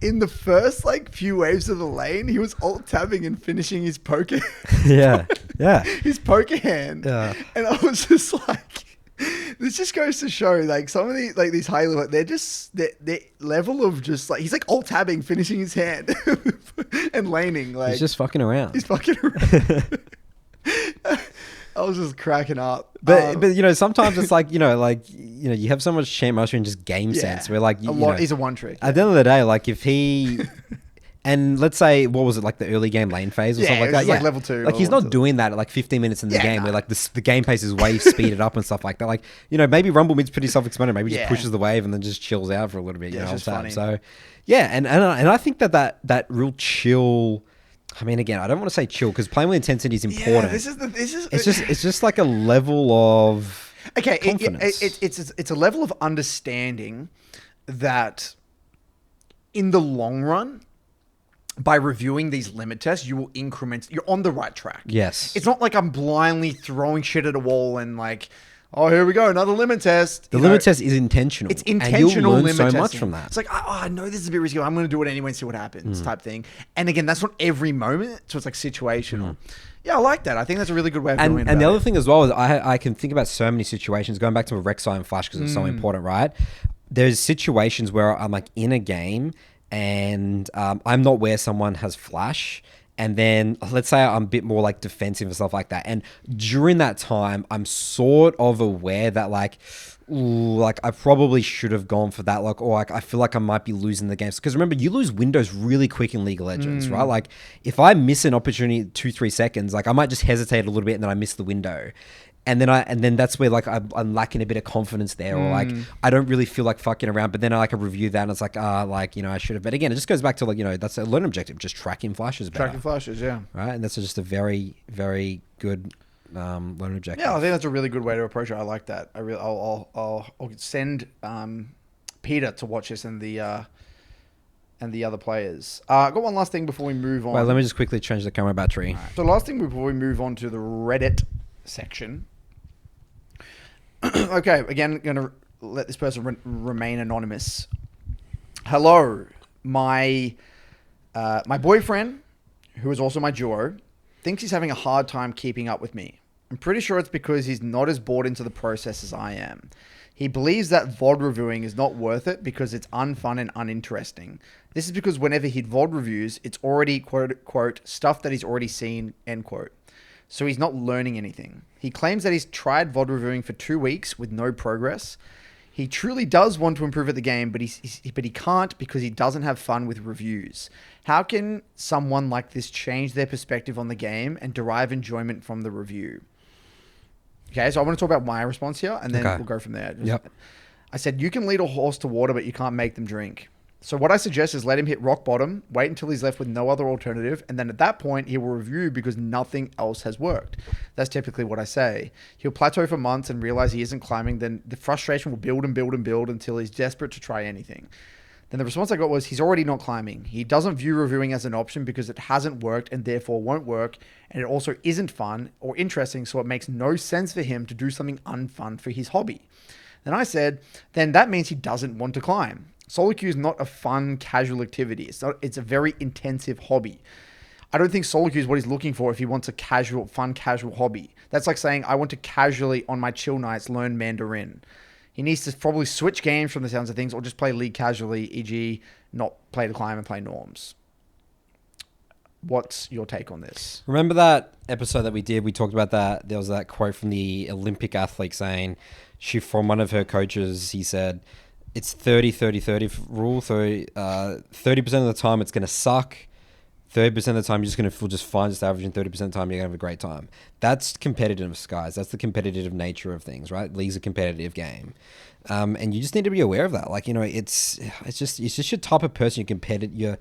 in the first few waves of the lane, he was alt tabbing and finishing his poker. His poker hand. Yeah, and I was just like. This just goes to show, some of the these high level, they're just their level of just he's alt tabbing, finishing his hand, and laning. He's just fucking around. He's fucking around. I was just cracking up. But sometimes it's you have so much champ mastery and just game sense where he's a one trick. At the end of the day, if he. And let's say, what was it, the early game lane phase or something like that? Level 2. He's not doing that at 15 minutes in the game where the game pace is way speeded up and stuff like that. Maybe Rumble Mid's pretty self-explanatory. Maybe just pushes the wave and then just chills out for a little bit. It's just funny. So, and I think that real chill. I mean, again, I don't want to say chill because playing with intensity is important. It's just a level of confidence. It's a level of understanding that in the long run, by reviewing these limit tests, you will increment. You're on the right track. Yes. It's not like I'm blindly throwing shit at a wall and oh, here we go, another limit test. The limit test is intentional. It's intentional. And you'll learn limit so testing. much from that. It's I know this is a bit risky. I'm going to do it anyway and see what happens type thing. And again, that's not every moment. So it's situational. Yeah, I like that. I think that's a really good way of doing it. And the other thing as well is I can think about so many situations, going back to Rek'Sai and Flash because it's so important, right? There's situations where I'm in a game and I'm not where someone has flash. And then let's say I'm a bit more defensive and stuff like that. And during that time, I'm sort of aware that I probably should have gone for that. I feel like I might be losing the games. Because remember, you lose windows really quick in League of Legends, right? If I miss an opportunity 2-3 seconds, I might just hesitate a little bit and then I miss the window. And then that's where I'm lacking a bit of confidence there, or I don't really feel like fucking around. But then I review that and it's I should have. But again, it just goes back to that's a learning objective, just tracking flashes better. Tracking flashes, yeah. Right, and that's just a very, very good learning objective. Yeah, I think that's a really good way to approach it. I like that. I'll send Peter to watch this and the other players. I've got one last thing before we move on. Wait, let me just quickly change the camera battery. Right. So last thing before we move on to the Reddit section. Okay, again, going to let this person remain anonymous. Hello, my boyfriend, who is also my duo, thinks he's having a hard time keeping up with me. I'm pretty sure it's because he's not as bought into the process as I am. He believes that VOD reviewing is not worth it because it's unfun and uninteresting. This is because whenever he VOD reviews, it's already, quote, stuff that he's already seen, end quote. So he's not learning anything. He claims that he's tried VOD reviewing for 2 weeks with no progress. He truly does want to improve at the game, but he can't because he doesn't have fun with reviews. How can someone like this change their perspective on the game and derive enjoyment from the review? Okay, so I want to talk about my response here, and then we'll go from there. I said, you can lead a horse to water, but you can't make them drink. So what I suggest is let him hit rock bottom, wait until he's left with no other alternative, and then at that point, he will review because nothing else has worked. That's typically what I say. He'll plateau for months and realize he isn't climbing, then the frustration will build and build and build until he's desperate to try anything. Then the response I got was, he's already not climbing. He doesn't view reviewing as an option because it hasn't worked and therefore won't work, and it also isn't fun or interesting, so it makes no sense for him to do something unfun for his hobby. Then I said, then that means he doesn't want to climb. SoloQ is not a fun, casual activity. It's a very intensive hobby. I don't think SoloQ is what he's looking for if he wants a fun, casual hobby. That's like saying, I want to casually, on my chill nights, learn Mandarin. He needs to probably switch games from the sounds of things or just play League casually, e.g. not play to climb and play norms. What's your take on this? Remember that episode that we did? We talked about that. There was that quote from the Olympic athlete saying, from one of her coaches, he said, it's 30-30-30 rule. So 30% of the time it's going to suck. 30% of the time you're just going to feel just fine, just averaging 30% of the time you're going to have a great time. That's competitiveness, guys. That's the competitive nature of things, right? League's a competitive game. And you just need to be aware of that. Like, it's just your type of person. You're competitive.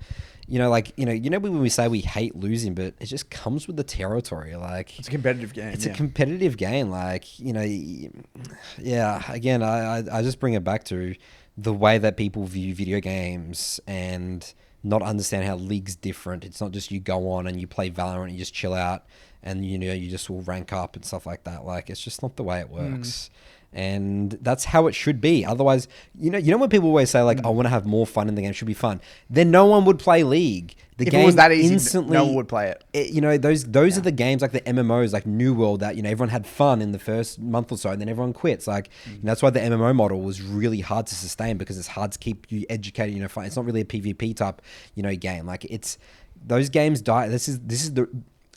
When we say we hate losing, but it just comes with the territory. Like, it's a competitive game. It's a competitive game. Like, yeah. Again, I just bring it back to the way that people view video games and not understand how League's different. It's not just you go on and you play Valorant and you just chill out and you just will rank up and stuff like that. Like, it's just not the way it works. And that's how it should be. Otherwise, when people always say like, I want to have more fun in the game, it should be fun. Then no one would play League. The if game it was that easy, instantly, no one would play it. Those are the games like the MMOs, like New World, that everyone had fun in the first month or so, and then everyone quits. Like that's why the MMO model was really hard to sustain, because it's hard to keep you educated. It's not really a PvP type game. Like it's those games die. This is the.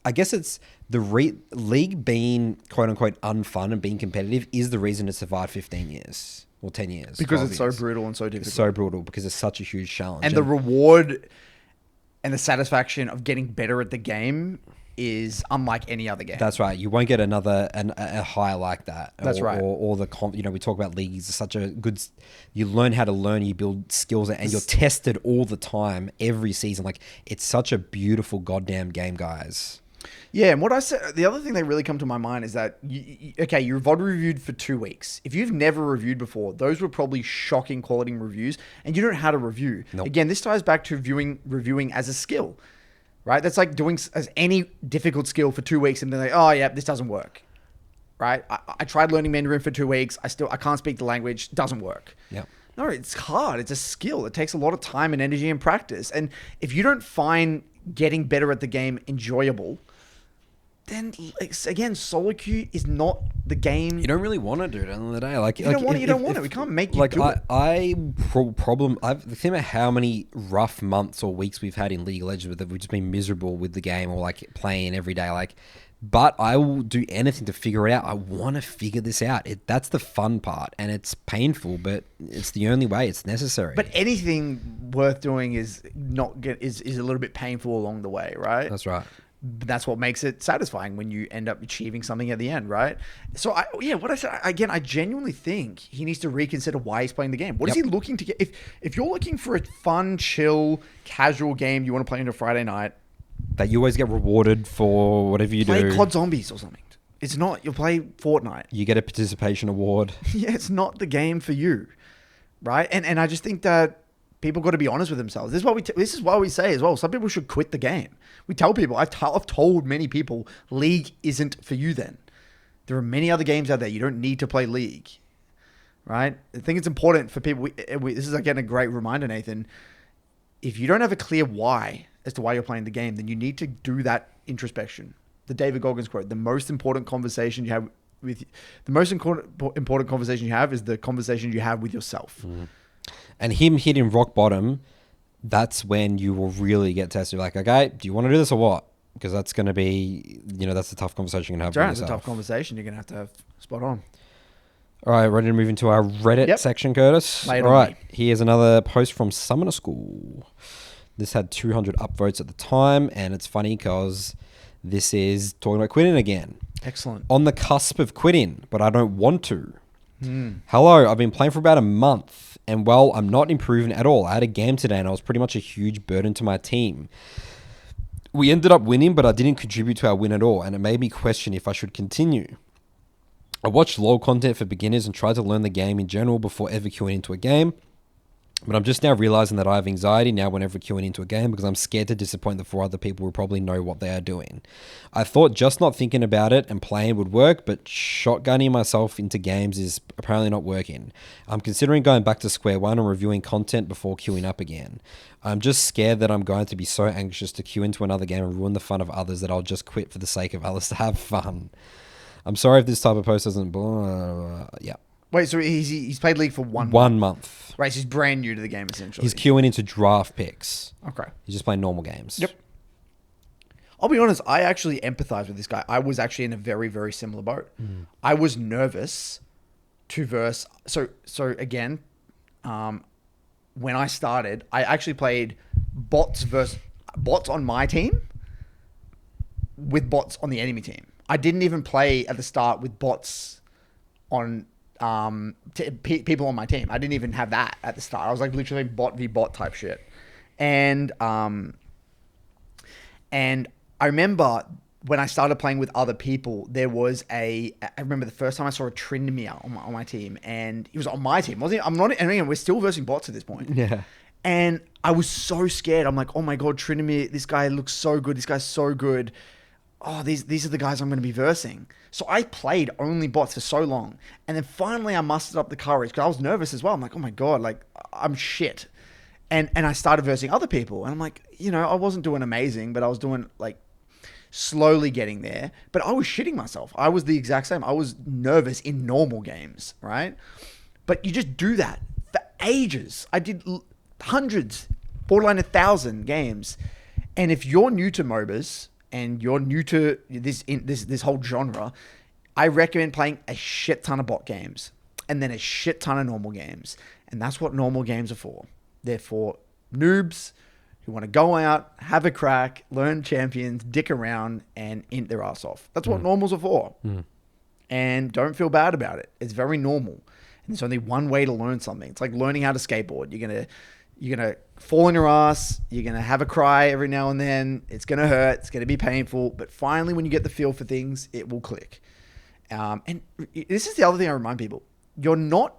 I guess it's the League being quote unquote unfun and being competitive is the reason it survived 15 years or 10 years. Because it's years. so brutal and so difficult. It's so brutal because it's such a huge challenge. And the reward and the satisfaction of getting better at the game is unlike any other game. That's right. You won't get a high like that. That's right. Or we talk about leagues. It's such a good. You learn how to learn. You build skills, and you're tested all the time, every season. Like it's such a beautiful goddamn game, guys. Yeah, and what I said, the other thing that really come to my mind is that, you've VOD reviewed for 2 weeks. If you've never reviewed before, those were probably shocking quality reviews, and you don't know how to review. Nope. Again, this ties back to reviewing as a skill, right? That's like doing as any difficult skill for 2 weeks, and then oh yeah, this doesn't work, right? I tried learning Mandarin for 2 weeks. I can't speak the language. Doesn't work. Yeah. No, it's hard. It's a skill. It takes a lot of time and energy and practice. And if you don't find getting better at the game enjoyable, then again, SoloQ is not the game. You don't really want to do it at the end of the day. Like you don't want it. We can't make you like do it. The thing about how many rough months or weeks we've had in League of Legends that we've just been miserable with the game or like playing every day. But I will do anything to figure it out. I want to figure this out. That's the fun part, and it's painful, but it's the only way. It's necessary. But anything worth doing is a little bit painful along the way, right? That's right. That's what makes it satisfying when you end up achieving something at the end, right? So, what I said, again, I genuinely think he needs to reconsider why he's playing the game. What is he looking to get? If you're looking for a fun, chill, casual game you want to play on a Friday night, that you always get rewarded for whatever you play do. COD Zombies or something. It's not. You'll play Fortnite. You get a participation award. Yeah, it's not the game for you, right? And I just think that people got to be honest with themselves. This is why we say as well, some people should quit the game. We tell people, I've told many people, League isn't for you then. There are many other games out there. You don't need to play League, right? I think it's important for people. This is, again, a great reminder, Nathan. If you don't have a clear why as to why you're playing the game, then you need to do that introspection. The David Goggins quote, the most important conversation you have is the conversation you have with yourself. Mm. And him hitting rock bottom, that's when you will really get tested. Like, okay, do you want to do this or what? Because that's going to be, that's a tough conversation you're going to have with yourself. It's a tough conversation you're going to have spot on. All right, ready to move into our Reddit section, Curtis? All right, here's another post from Summoner School. This had 200 upvotes at the time, and it's funny because this is talking about quitting again. Excellent. On the cusp of quitting, but I don't want to. Hello, I've been playing for about a month, and well, I'm not improving at all. I had a game today, and I was pretty much a huge burden to my team. We ended up winning, but I didn't contribute to our win at all, and it made me question if I should continue. I watched LoL content for beginners and tried to learn the game in general before ever queuing into a game. But I'm just now realizing that I have anxiety now whenever queuing into a game because I'm scared to disappoint the 4 other people who probably know what they are doing. I thought just not thinking about it and playing would work, but shotgunning myself into games is apparently not working. I'm considering going back to square one and reviewing content before queuing up again. I'm just scared that I'm going to be so anxious to queue into another game and ruin the fun of others that I'll just quit for the sake of others to have fun. I'm sorry if this type of post doesn't... yeah. Wait, so he's played League for 1 month. Right, so he's brand new to the game, essentially. He's queuing into draft picks. Okay. He's just playing normal games. Yep. I'll be honest, I actually empathize with this guy. I was actually in a very, very similar boat. I was nervous to verse... So again, when I started, I actually played bots on my team with bots on the enemy team. I didn't even play at the start with bots on people on my team. I didn't even have that at the start. I was like literally bot v bot type shit. And I remember when I started playing with other people, I remember the first time I saw a Tryndamere on my team, and he was on my team. We're still versing bots at this point. Yeah. And I was so scared. I'm like, oh my God, Tryndamere, this guy looks so good. This guy's so good. Oh, these are the guys I'm going to be versing. So I played only bots for so long. And then finally I mustered up the courage because I was nervous as well. I'm like, oh my God, like I'm shit. And I started versing other people. And I'm like, I wasn't doing amazing, but I was doing like slowly getting there. But I was shitting myself. I was the exact same. I was nervous in normal games, right? But you just do that for ages. I did hundreds, borderline 1,000 games. And if you're new to MOBAs and you're new to this whole genre, I recommend playing a shit ton of bot games and then a shit ton of normal games. And that's what normal games are for. They're for noobs who want to go out, have a crack, learn champions, dick around, and int their ass off. That's what normals are for. And don't feel bad about it. It's very normal. And there's only one way to learn something. It's like learning how to skateboard. You're gonna fall on your ass. You're gonna have a cry every now and then. It's gonna hurt. It's gonna be painful. But finally, when you get the feel for things, it will click. And this is the other thing I remind people: you're not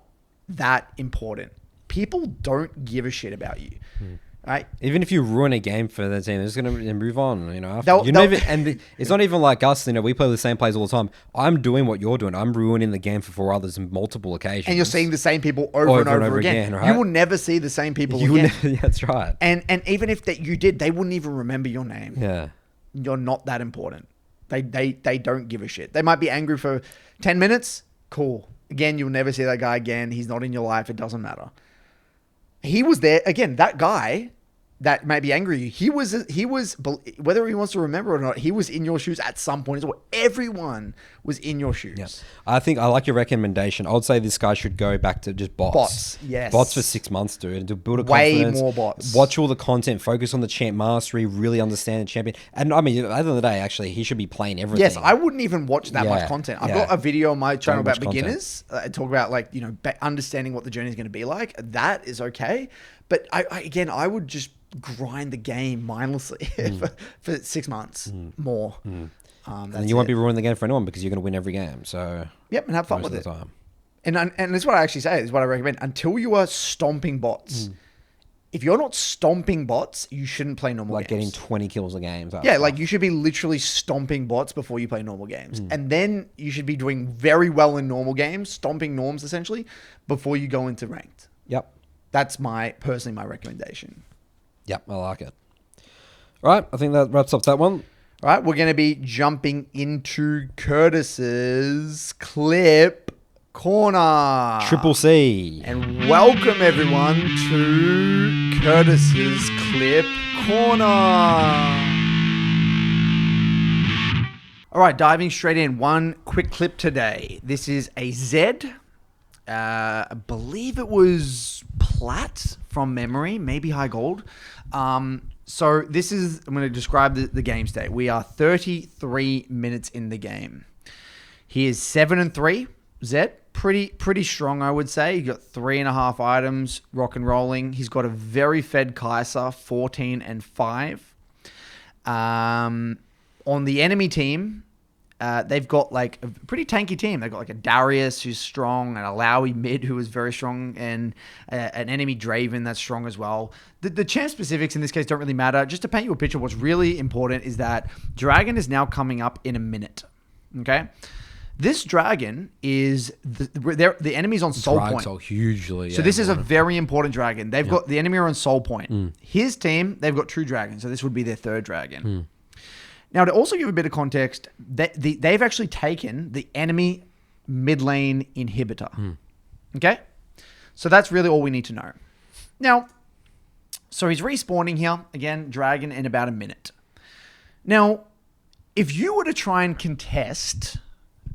that important. People don't give a shit about you. Right? Even if you ruin a game for the team, they're just going to move on. It's not even like us. We play the same plays all the time. I'm doing what you're doing. I'm ruining the game for 4 others in multiple occasions. And you're seeing the same people over and over again. Right? You will never see the same people again. That's right. And even if you did, they wouldn't even remember your name. Yeah. You're not that important. They don't give a shit. They might be angry for 10 minutes. Cool. Again, you'll never see that guy again. He's not in your life. It doesn't matter. He was there. Again, that guy that may be angry at you, he was, whether he wants to remember or not, he was in your shoes at some point as well. Everyone was in your shoes. Yeah. I think I like your recommendation. I would say this guy should go back to just bots. Bots, yes. Bots for 6 months, dude. And to build a way confidence. More bots. Watch all the content. Focus on the champ mastery. Really understand the champion. And I mean, at the end of the day, actually, he should be playing everything. Yes, I wouldn't even watch that much content. I've got a video on my channel about beginners. I talk about understanding what the journey is going to be like. That is okay. But I would just grind the game mindlessly for 6 months more. And you won't be ruining the game for anyone because you're going to win every game. So yep, and have fun with it. Time. And this is what I actually say. This is what I recommend. Until you are stomping bots, if you're not stomping bots, you shouldn't play normal games. Like getting 20 kills a game. Yeah, like you should be literally stomping bots before you play normal games. And then you should be doing very well in normal games, stomping norms essentially, before you go into ranked. Yep. That's personally my recommendation. Yep, I like it. All right, I think that wraps up that one. All right, we're going to be jumping into Curtis's clip corner. Triple C. And welcome everyone to Curtis's clip corner. All right, diving straight in. One quick clip today. This is a Zed. I believe it was plat from memory, maybe high gold. So this is, I'm going to describe the game state. We are 33 minutes in the game. He is 7-3, Zed. Pretty strong, I would say. He got 3.5 items, rock and rolling. He's got a very fed Kai'Sa, 14-5. On the enemy team, they've got like a pretty tanky team. They've got like a Darius who's strong, and a Lowy mid who is very strong, and an enemy Draven that's strong as well. The champ specifics in this case don't really matter. Just to paint you a picture, what's really important is that Dragon is now coming up in a minute. Okay? This Dragon is the enemy's on Soul Point. Are hugely. So this is a very important Dragon. They've got the enemy are on Soul Point. His team, they've got 2 dragons, so this would be their 3rd dragon. Now, to also give a bit of context, they've actually taken the enemy mid lane inhibitor. Okay? So that's really all we need to know. Now, so he's respawning here. Again, dragon in about a minute. Now, if you were to try and contest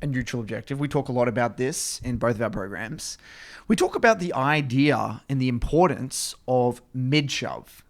a neutral objective, we talk a lot about this in both of our programs. We talk about the idea and the importance of mid-shove.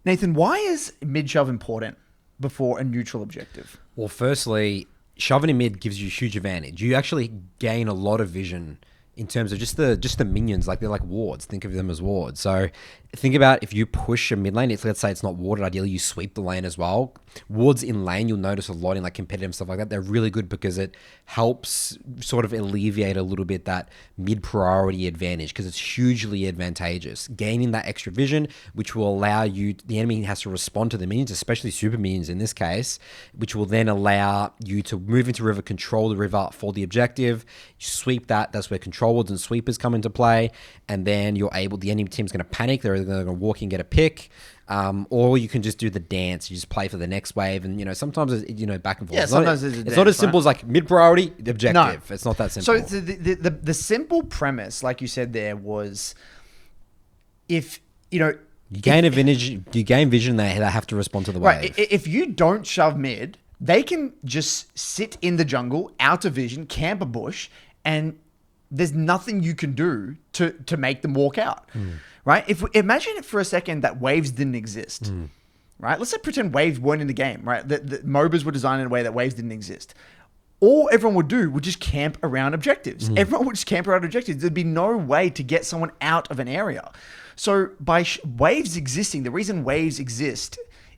Nathan, why is mid-shove important before a neutral objective? Well, firstly, shoving in mid gives you a huge advantage. You actually gain a lot of vision in terms of just the minions, like they're like wards. Think of them as wards. So think about if you push a mid lane, let's say it's not warded, ideally you sweep the lane as well. Wards in lane, you'll notice a lot in like competitive stuff like that. They're really good because it helps sort of alleviate a little bit that mid priority advantage because it's hugely advantageous. Gaining that extra vision, which will allow you, the enemy has to respond to the minions, especially super minions in this case, which will then allow you to move into river, control the river for the objective, you sweep that's where control wards and sweepers come into play, and then the enemy team's going to panic, they're going to walk in, get a pick, or you can just do the dance. You just play for the next wave, and sometimes it's back and forth. Yeah, sometimes it's not as simple as like mid priority objective. No. It's not that simple. So the simple premise, like you said there, was if you gain vision, they have to respond to the wave. Right. If you don't shove mid, they can just sit in the jungle, out of vision, camp a bush, and there's nothing you can do to make them walk out. Right? Imagine it for a second that waves didn't exist. Right? Let's say pretend waves weren't in the game, right? The MOBAs were designed in a way that waves didn't exist. All everyone would do would just camp around objectives. Everyone would just camp around objectives. There'd be no way to get someone out of an area. So by waves existing, the reason waves exist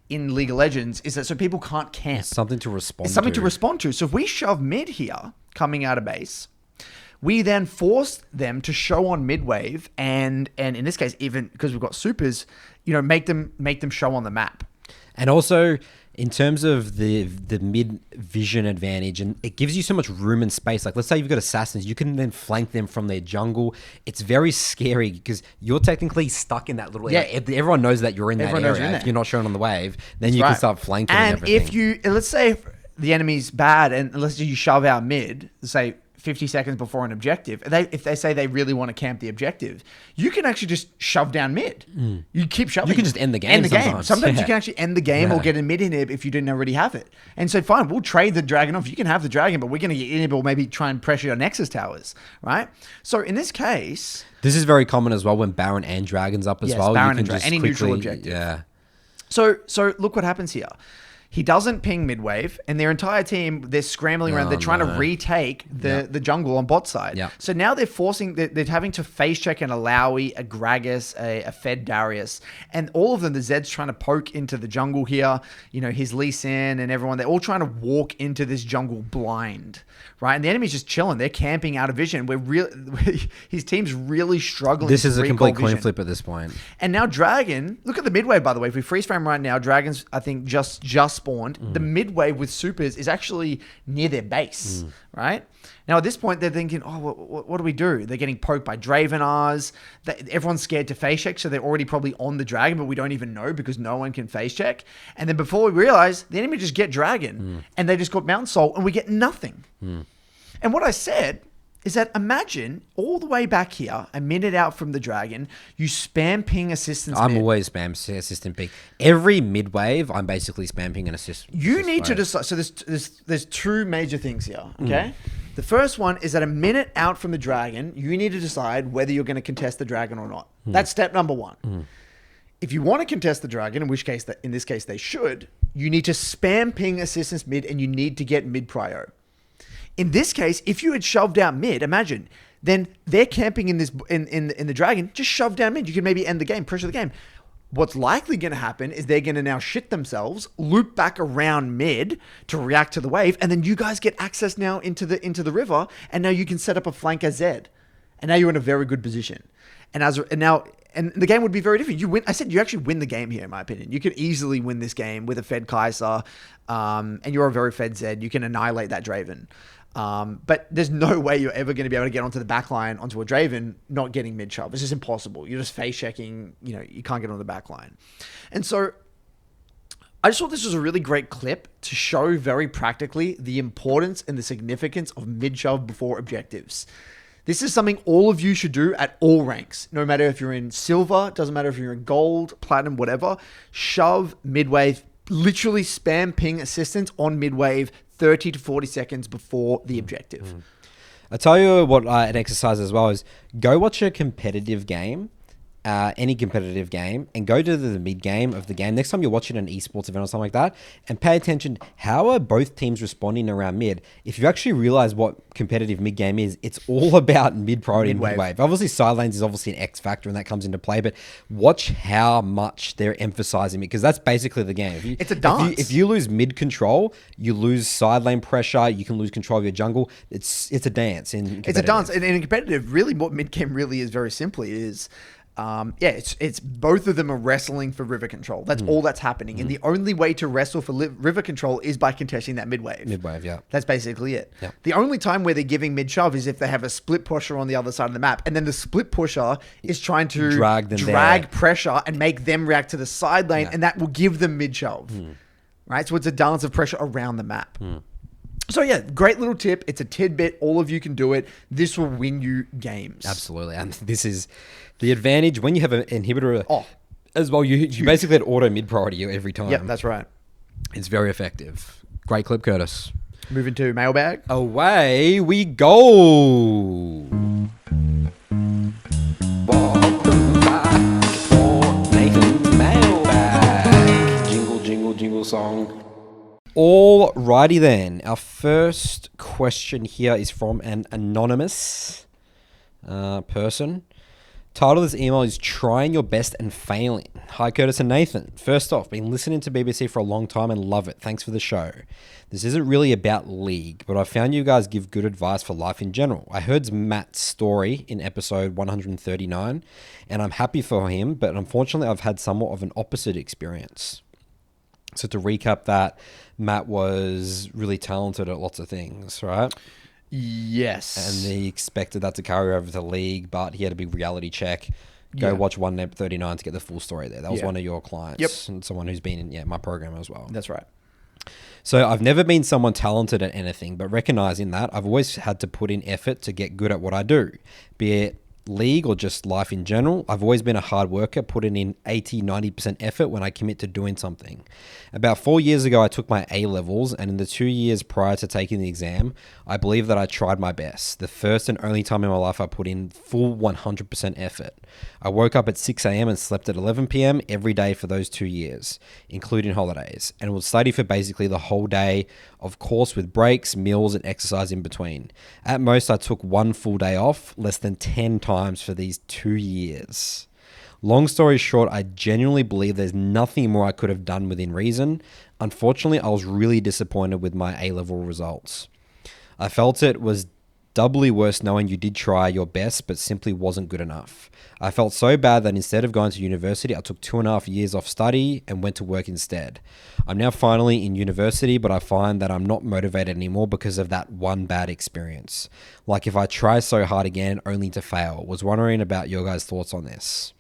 in League of Legends is that so people can't camp. It's something to respond to. So if we shove mid here, coming out of base, we then force them to show on mid wave, and in this case, even because we've got supers, make them show on the map. And also, in terms of the mid vision advantage, and it gives you so much room and space. Like, let's say you've got assassins, you can then flank them from their jungle. It's very scary because you're technically stuck in that little area. Everyone knows that you're in that area. If you're not shown on the wave, then you can start flanking and everything. Let's say the enemy's bad, and let's say you shove out mid, say 50 seconds before an objective, if they say they really want to camp the objective, you can actually just shove down mid. You keep shoving. You can just end the game Sometimes you can actually end the game or get a mid inhib if you didn't already have it. And so fine, we'll trade the dragon off. You can have the dragon, but we're going to get inhib or maybe try and pressure your Nexus towers, right? So in this case... This is very common as well when Baron and Dragon's up as well. Baron and Dragon, any neutral objective. Yeah. So look what happens here. He doesn't ping mid-wave, and their entire team, they're scrambling around. They're trying to retake the jungle on bot side. Yep. So now they're having to face check an Alawi, a Gragas, a Fed Darius, and all of them, the Zed's trying to poke into the jungle here. His Lee Sin and everyone, they're all trying to walk into this jungle blind, right? And the enemy's just chilling. They're camping out of vision. His team's really struggling. This is a complete coin flip at this point. And now Dragon, look at the mid-wave, by the way. If we freeze frame right now, Dragon's, I think, just spawned. The mid-wave with supers is actually near their base, right? Now, at this point, they're thinking, what do we do? They're getting poked by Dravenars. Everyone's scared to face check, so they're already probably on the dragon, but we don't even know because no one can face check. And then before we realize, the enemy just get dragon, and they just got Mountain Soul, and we get nothing. And what I said is that imagine all the way back here, a minute out from the dragon, you spam ping assistance. I'm always spam assistant ping. Every mid wave, I'm basically spam ping an assist. You need to decide. So there's two major things here. Okay, the first one is that a minute out from the dragon, you need to decide whether you're going to contest the dragon or not. That's step number one. If you want to contest the dragon, in this case they should, you need to spam ping assistance mid, and you need to get mid prio. In this case, if you had shoved out mid, imagine, then they're camping in the dragon, just shove down mid. You can maybe end the game, pressure the game. What's likely going to happen is they're going to now shit themselves, loop back around mid to react to the wave, and then you guys get access now into the river, and now you can set up a flank as Zed. And now you're in a very good position. And the game would be very different. You win. I said you actually win the game here, in my opinion. You could easily win this game with a Fed Kai'Sa, and you're a very Fed Zed. You can annihilate that Draven. But there's no way you're ever going to be able to get onto the back line, onto a Draven, not getting mid-shove. It's just impossible. You're just face checking, you can't get on the back line. And so I just thought this was a really great clip to show very practically the importance and the significance of mid-shove before objectives. This is something all of you should do at all ranks, no matter if you're in silver, doesn't matter if you're in gold, platinum, whatever. Shove mid-wave, literally spam ping assistance on mid-wave 30 to 40 seconds before the objective. I tell you what, an exercise as well is go watch a competitive game, any competitive game, and go to the mid game of the game. Next time you're watching an esports event or something like that, and pay attention, how are both teams responding around mid? If you actually realize what competitive mid game is, it's all about mid priority and mid wave. Obviously, side lanes is obviously an X factor, and that comes into play, but watch how much they're emphasizing it, because that's basically the game. It's a dance. If you lose mid control, you lose side lane pressure, you can lose control of your jungle. It's a dance. It's a dance. And in competitive, really what mid game really is very simply is... it's both of them are wrestling for river control. That's all that's happening. And the only way to wrestle for river control is by contesting that mid wave. Mid wave, yeah. That's basically it. Yeah. The only time where they're giving mid shove is if they have a split pusher on the other side of the map. And then the split pusher is trying to drag pressure and make them react to the side lane. Yeah. And that will give them mid shove. Right? So it's a dance of pressure around the map. So yeah, great little tip. It's a tidbit. All of you can do it. This will win you games. Absolutely. And this is the advantage when you have an inhibitor as well. You basically had auto mid priority every time. Yep, that's right. It's very effective. Great clip, Curtis. Moving to mailbag. Away we go. Welcome back for Nathan's mailbag. Jingle, jingle, jingle song. Alrighty then. Our first question here is from an anonymous person. Title of this email is Trying Your Best and Failing. Hi, Curtis and Nathan. First off, been listening to BBC for a long time and love it. Thanks for the show. This isn't really about League, but I found you guys give good advice for life in general. I heard Matt's story in episode 139, and I'm happy for him, but unfortunately I've had somewhat of an opposite experience. So to recap that, Matt was really talented at lots of things, right? Yes. And he expected that to carry over to League, but he had a big reality check. Go watch 139 to get the full story there. That was one of your clients. Yep. And someone who's been in my program as well. That's right. So I've never been someone talented at anything, but recognizing that, I've always had to put in effort to get good at what I do, be it League or just life in general. I've always been a hard worker, putting in 80-90% effort when I commit to doing something. About 4 years ago, I took my A-levels, and in the 2 years prior to taking the exam, I believe that I tried my best. The first and only time in my life I put in full 100% effort. I woke up at 6 a.m. and slept at 11 p.m. every day for those 2 years, including holidays, and would study for basically the whole day, of course with breaks, meals, and exercise in between. At most, I took 1 full day off, less than 10 times for these 2 years. Long story short, I genuinely believe there's nothing more I could have done within reason. Unfortunately, I was really disappointed with my A-level results. I felt it was doubly worse knowing you did try your best but simply wasn't good enough. I felt so bad that instead of going to university, I took 2.5 years off study and went to work instead. I'm now finally in university, but I find that I'm not motivated anymore because of that one bad experience. Like if I try so hard again only to fail. Was wondering about your guys' thoughts on this.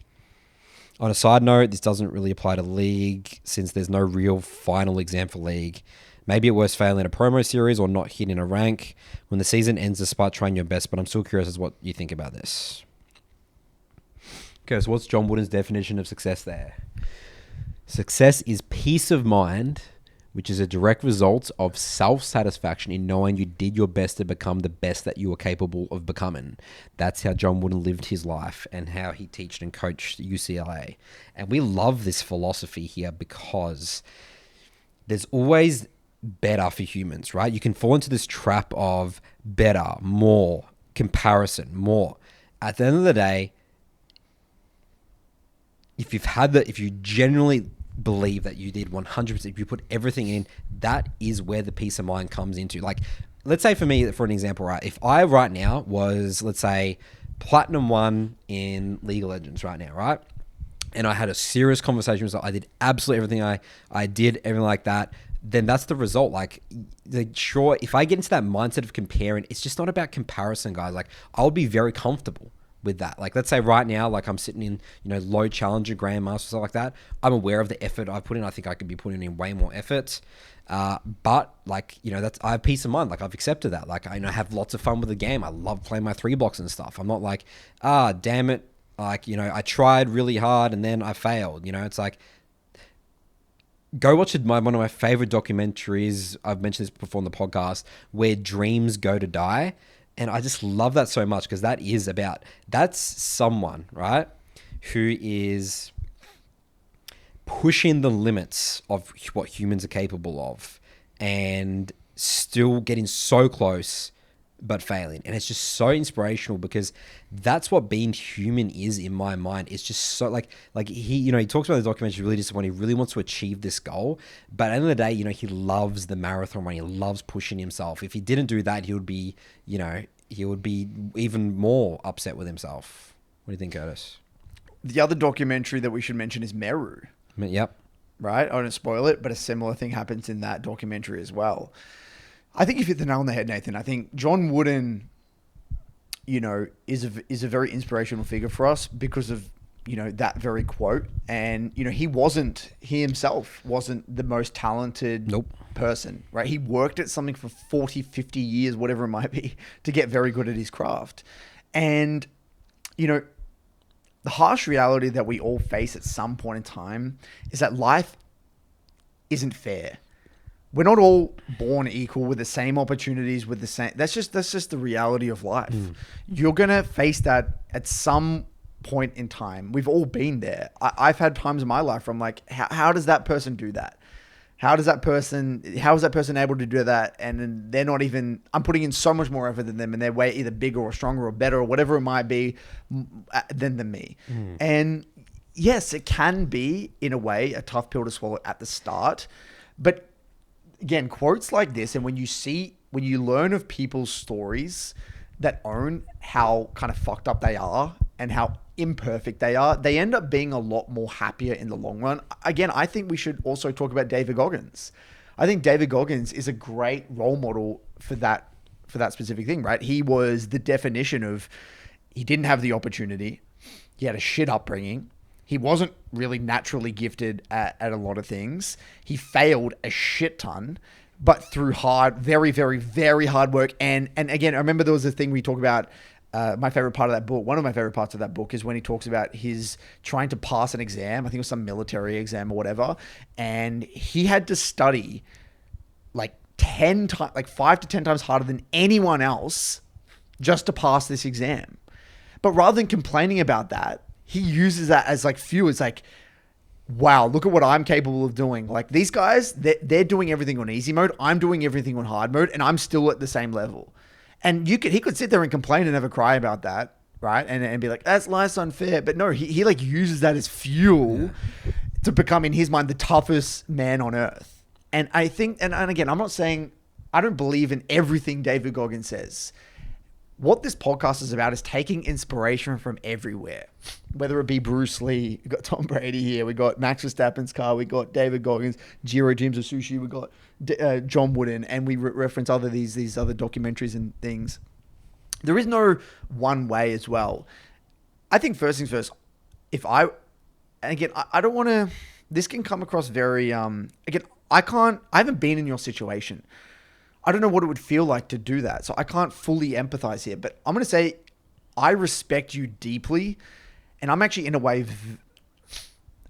On a side note, this doesn't really apply to League since there's no real final exam for League. Maybe it worse failing a promo series or not hitting a rank when the season ends despite trying your best, but I'm still curious as what you think about this. Okay, so what's John Wooden's definition of success there? Success is peace of mind, which is a direct result of self-satisfaction in knowing you did your best to become the best that you were capable of becoming. That's how John Wooden lived his life and how he taught and coached UCLA. And we love this philosophy here because there's always better for humans, right? You can fall into this trap of better, more, comparison, more. At the end of the day, if you genuinely believe that you did 100%, if you put everything in, that is where the peace of mind comes into. Like, let's say for me, for an example, right? If I right now was, let's say, Platinum 1 in League of Legends right now, right? And I had a serious conversation with myself. I did absolutely everything I did, everything like that. Then that's the result. Like, sure, if I get into that mindset of comparing, it's just not about comparison, guys. Like, I'll be very comfortable with that. Like, let's say right now, like I'm sitting in, low challenger, grandmaster, stuff like that. I'm aware of the effort I've put in. I think I could be putting in way more effort. But like, that's, I have peace of mind. Like, I've accepted that. Like, I have lots of fun with the game. I love playing my 3 blocks and stuff. I'm not like, damn it. Like, I tried really hard and then I failed. It's like, go watch one of my favorite documentaries. I've mentioned this before on the podcast, Where Dreams Go to Die. And I just love that so much because that's someone, right, who is pushing the limits of what humans are capable of and still getting so close but failing. And it's just so inspirational because that's what being human is in my mind. It's just so like he talks about the documentary really disappointed. He really wants to achieve this goal, but at the end of the day, he loves the marathon run. He loves pushing himself. If he didn't do that, he would be even more upset with himself. What do you think, Curtis? The other documentary that we should mention is Meru. Yep. Right? I don't spoil it, but a similar thing happens in that documentary as well. I think you've hit the nail on the head, Nathan. I think John Wooden, is a very inspirational figure for us because of, that very quote. And, he himself wasn't the most talented person, right? He worked at something for 40, 50 years, whatever it might be, to get very good at his craft. And, the harsh reality that we all face at some point in time is that life isn't fair. We're not all born equal with the same opportunities, with the same. That's just the reality of life. You're gonna face that at some point in time. We've all been there. I've had times in my life where I'm like, how does that person do that? How is that person able to do that? And then they're not even. I'm putting in so much more effort than them, and they're way either bigger or stronger or better or whatever it might be than me. And yes, it can be in a way a tough pill to swallow at the start, but again, quotes like this, and when you learn of people's stories that own how kind of fucked up they are and how imperfect they are, they end up being a lot more happier in the long run. Again, I think we should also talk about David Goggins. I think David Goggins is a great role model for that specific thing, right? He was the definition of, he didn't have the opportunity. He had a shit upbringing. He wasn't really naturally gifted at a lot of things. He failed a shit ton, but through very, very, very hard work. And again, I remember there was a thing we talk about, my favorite part of that book. One of my favorite parts of that book is when he talks about his trying to pass an exam. I think it was some military exam or whatever. And he had to study like 5 to 10 times harder than anyone else just to pass this exam. But rather than complaining about that, he uses that as like fuel. It's like, wow, look at what I'm capable of doing. Like these guys, they're doing everything on easy mode. I'm doing everything on hard mode, and I'm still at the same level. And he could sit there and complain and never cry about that, right? And be like, that's life's unfair. But no, he like uses that as fuel to become, in his mind, the toughest man on earth. And I think, and again, I'm not saying, I don't believe in everything David Goggins says. What this podcast is about is taking inspiration from everywhere, whether it be Bruce Lee, we got Tom Brady here, we got Max Verstappen's car, we got David Goggins, Jiro Dreams of Sushi, we got John Wooden, and we reference these other documentaries and things. There is no one way as well. I think first things first, I don't want to, this can come across very, again, I haven't been in your situation. I don't know what it would feel like to do that. So I can't fully empathize here, but I'm going to say I respect you deeply. And I'm actually in a way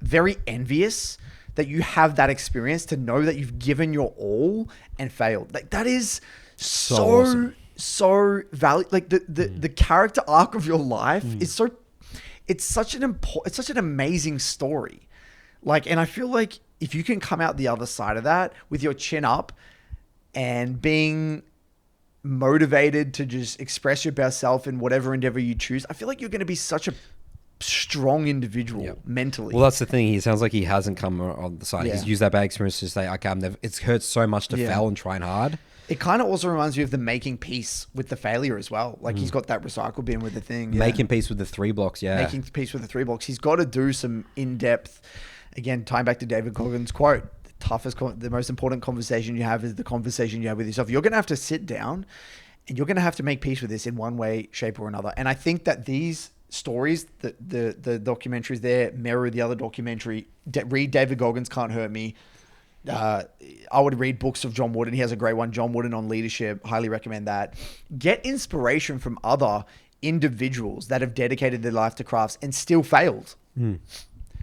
very envious that you have that experience, to know that you've given your all and failed. Like that is so awesome. So valuable. Like the character arc of your life is it's such an amazing story. Like, and I feel like if you can come out the other side of that with your chin up, and being motivated to just express your best self in whatever endeavor you choose, I feel like you're going to be such a strong individual mentally. Well, that's the thing. He sounds like he hasn't come on the side. He's used that bad experience to say, okay, it hurts so much to fail and trying hard. It kind of also reminds me of the making peace with the failure as well. Like he's got that recycle bin with the thing. Making peace with the 3 blocks, Making peace with the 3 blocks. He's got to do some in-depth, again, tying back to David Goggins' quote, the most important conversation you have is the conversation you have with yourself. You're going to have to sit down and you're going to have to make peace with this in one way, shape or another. And I think that these stories, the documentaries there, Meru, the other documentary, read David Goggins' Can't Hurt Me. I would read books of John Wooden. He has a great one, John Wooden on leadership. Highly recommend that. Get inspiration from other individuals that have dedicated their life to crafts and still failed.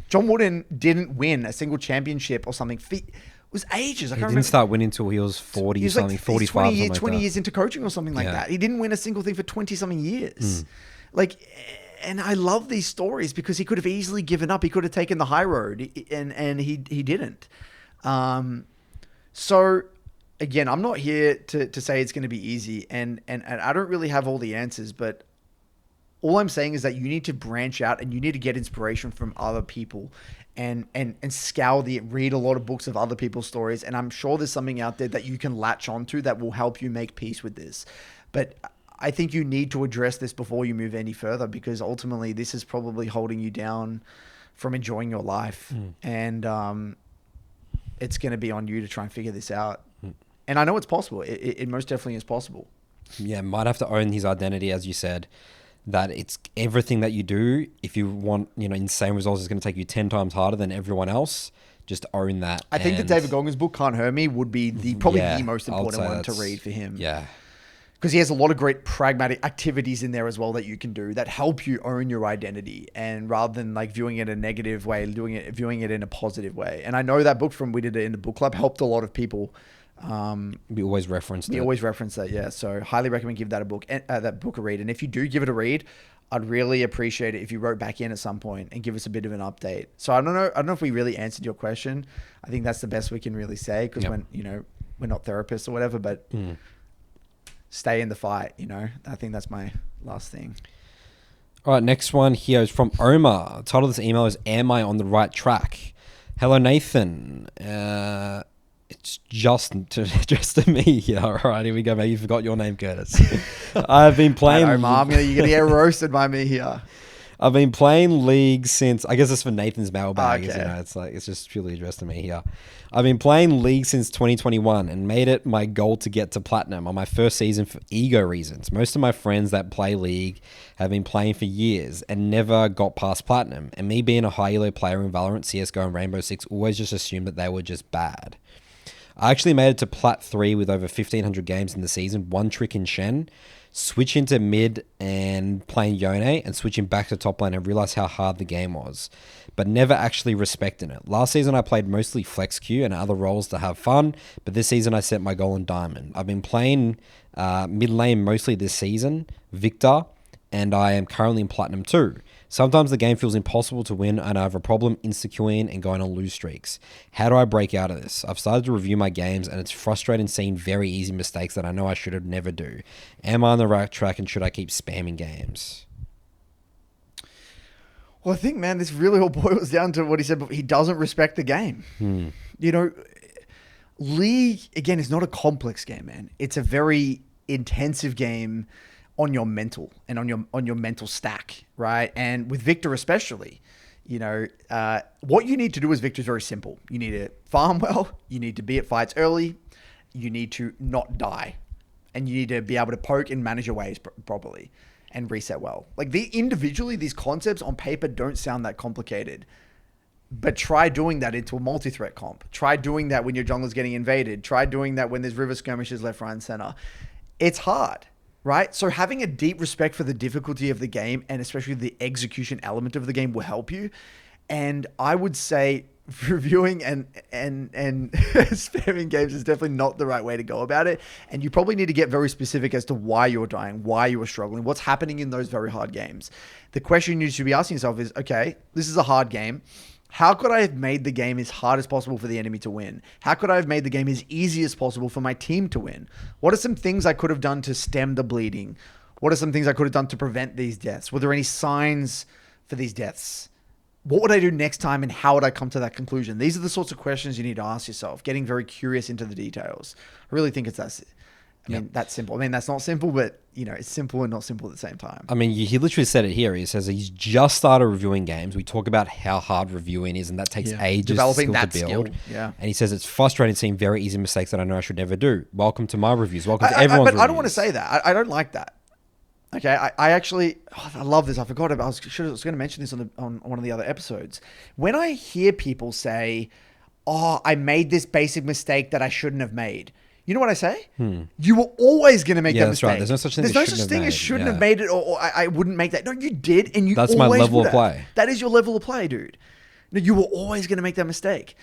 John Wooden didn't win a single championship or something. It was ages. I He can't didn't remember. start winning until he was 40 He was something, like 45 20 something like 20 that. years into coaching or something like Yeah. that. He didn't win a single thing for 20 something years. Like, and I love these stories because he could have easily given up. He could have taken the high road, and he didn't. So again, I'm not here to say it's going to be easy, and I don't really have all the answers, but all I'm saying is that you need to branch out and you need to get inspiration from other people and read a lot of books of other people's stories. And I'm sure there's something out there that you can latch onto that will help you make peace with this. But I think you need to address this before you move any further, because ultimately this is probably holding you down from enjoying your life. And it's going to be on you to try and figure this out. And I know it's possible. It most definitely is possible. Yeah, might have to own his identity, as you said, that it's everything that you do. If you want, insane results, it's going to take you 10 times harder than everyone else. Just own that. I think that David Goggins' book, Can't Hurt Me, would be probably the most important one to read for him. Yeah. Because he has a lot of great pragmatic activities in there as well that you can do that help you own your identity, and rather than like viewing it in a negative way, viewing it in a positive way. And I know that book we did it in the book club, helped a lot of people. We always reference that, yeah. So highly recommend give that book a read. And if you do give it a read, I'd really appreciate it if you wrote back in at some point and give us a bit of an update. So I don't know if we really answered your question. I think that's the best we can really say, because when we're not therapists or whatever, but stay in the fight. I think that's my last thing. All right, next one here is from Omar. The title of this email is "Am I on the right track?" Hello, Nathan. It's just to me here. All right, here we go. Maybe you forgot your name, Curtis. I've been playing. Omar, you're gonna get roasted by me here. I've been playing League since, I guess it's for Nathan's mailbag. Okay. It's just purely addressed to me here. I've been playing League since 2021 and made it my goal to get to Platinum on my first season for ego reasons. Most of my friends that play League have been playing for years and never got past Platinum. And me being a high elo player in Valorant, CSGO, and Rainbow Six, always just assumed that they were just bad. I actually made it to Plat 3 with over 1,500 games in the season, one trick in Shen, switch into mid and playing Yone, and switching back to top lane and realized how hard the game was, but never actually respecting it. Last season I played mostly flex Q and other roles to have fun, but this season I set my goal in Diamond. I've been playing mid lane mostly this season, Victor, and I am currently in Platinum 2. Sometimes the game feels impossible to win and I have a problem insta-queuing and going on lose streaks. How do I break out of this? I've started to review my games and it's frustrating seeing very easy mistakes that I know I should have never do. Am I on the right track and should I keep spamming games? Well, I think, man, this really all boils down to what he said, but he doesn't respect the game. League, again, is not a complex game, man. It's a very intensive game on your mental and on your mental stack, right? And with Victor especially, what you need to do as Victor is very simple. You need to farm well, you need to be at fights early, you need to not die, and you need to be able to poke and manage your waves properly and reset well. Like individually, these concepts on paper don't sound that complicated, but try doing that into a multi-threat comp. Try doing that when your jungler's getting invaded. Try doing that when there's river skirmishes left, right, and center. It's hard. Right? So having a deep respect for the difficulty of the game and especially the execution element of the game will help you. And I would say reviewing and spamming games is definitely not the right way to go about it. And you probably need to get very specific as to why you're dying, why you are struggling, what's happening in those very hard games. The question you should be asking yourself is, okay, this is a hard game. How could I have made the game as hard as possible for the enemy to win? How could I have made the game as easy as possible for my team to win? What are some things I could have done to stem the bleeding? What are some things I could have done to prevent these deaths? Were there any signs for these deaths? What would I do next time and how would I come to that conclusion? These are the sorts of questions you need to ask yourself, getting very curious into the details. I really think it's that. That's simple. I mean, that's not simple, but it's simple and not simple at the same time. I mean, he literally said it here. He says he's just started reviewing games. We talk about how hard reviewing is, and that takes ages developing still that to build. skill. Yeah. And he says it's frustrating seeing very easy mistakes that I know I should never do. Welcome to my reviews. Welcome to everyone's reviews. But I don't want to say that. I don't like that. Okay, I actually, I love this. I forgot about. I was going to mention this on one of the other episodes. When I hear people say, "Oh, I made this basic mistake that I shouldn't have made," you know what I say? You were always going to make that that's mistake. right. There's no such thing. As shouldn't have made it, or I wouldn't make that. No, you did, and you. That's always my level would of have. play. That is your level of play, dude. No, you were always going to make that mistake.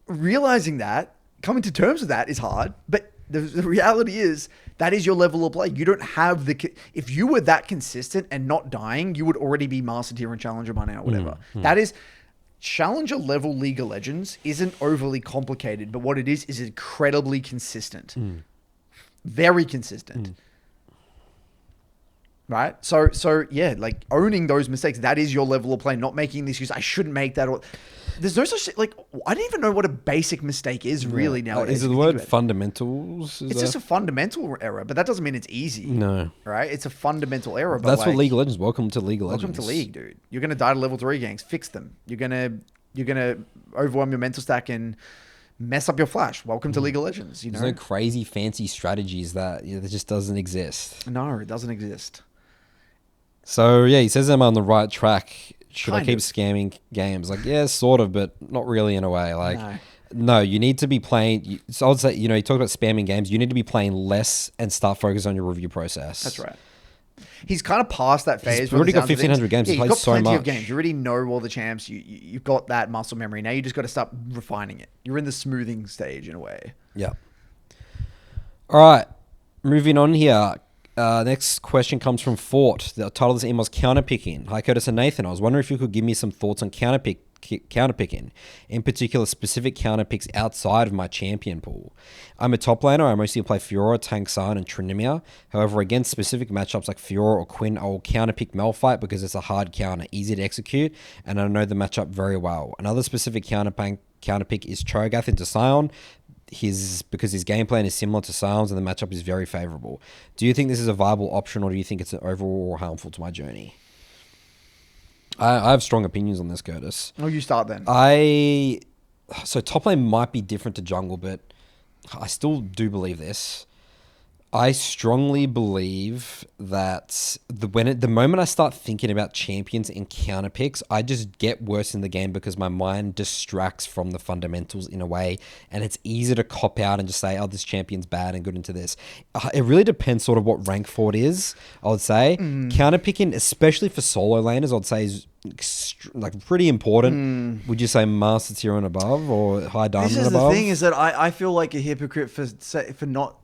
Realizing that, coming to terms with that is hard, but the reality is that is your level of play. You don't have if you were that consistent and not dying, you would already be Master Tier and Challenger by now, whatever. That is, Challenger level League of Legends isn't overly complicated, but what it is incredibly consistent. Very consistent. Right? So yeah, like owning those mistakes, that is your level of play, not making the excuse, I shouldn't make that. Or there's no such thing, like, I don't even know what a basic mistake is really nowadays. Is it the word fundamentals? It's just a fundamental error, but that doesn't mean it's easy. No. Right? It's a fundamental error. But that's like, what League of Legends. Welcome to League of Legends. Welcome to League, dude. You're going to die to level 3 gangs. Fix them. You're going to overwhelm your mental stack and mess up your flash. Welcome to League of Legends. You know? There's no crazy fancy strategies that just doesn't exist. No, it doesn't exist. So yeah, he says I'm on the right track. Should I keep of. scamming games? Like, yeah, sort of, but not really in a way. Like, no, you need to be playing. So I would say, you talked about spamming games. You need to be playing less and start focus on your review process. That's right. He's kind of past that phase. He's already got 1,500 games. Yeah, He's played got so plenty much. of games. You already know all the champs. You've got that muscle memory. Now you just got to start refining it. You're in the smoothing stage in a way. Yeah. All right. Moving on here. Next question comes from Fort. The title of this email is Counterpicking. Hi, Curtis and Nathan. I was wondering if you could give me some thoughts on counterpicking, in particular specific counterpicks outside of my champion pool. I'm a top laner. I mostly play Fiora, Tank San, and Tryndamere. However, against specific matchups like Fiora or Quinn, I will counterpick Malphite because it's a hard counter, easy to execute, and I know the matchup very well. Another specific counterpick is Cho'Gath into Sion, because his game plan is similar to Sion's and the matchup is very favorable. Do you think this is a viable option, or do you think it's overall harmful to my journey? I have strong opinions on this, Curtis. Oh, you start then. So top lane might be different to jungle, but I still do believe this. I strongly believe that the moment I start thinking about champions and counter picks, I just get worse in the game because my mind distracts from the fundamentals in a way, and it's easy to cop out and just say, oh, this champion's bad and good into this. It really depends sort of what rank for it is, I would say. Counter picking, especially for solo laners, I'd say is like pretty important. Would you say master tier and above, or high diamond and above? This is the thing, is that I feel like a hypocrite for not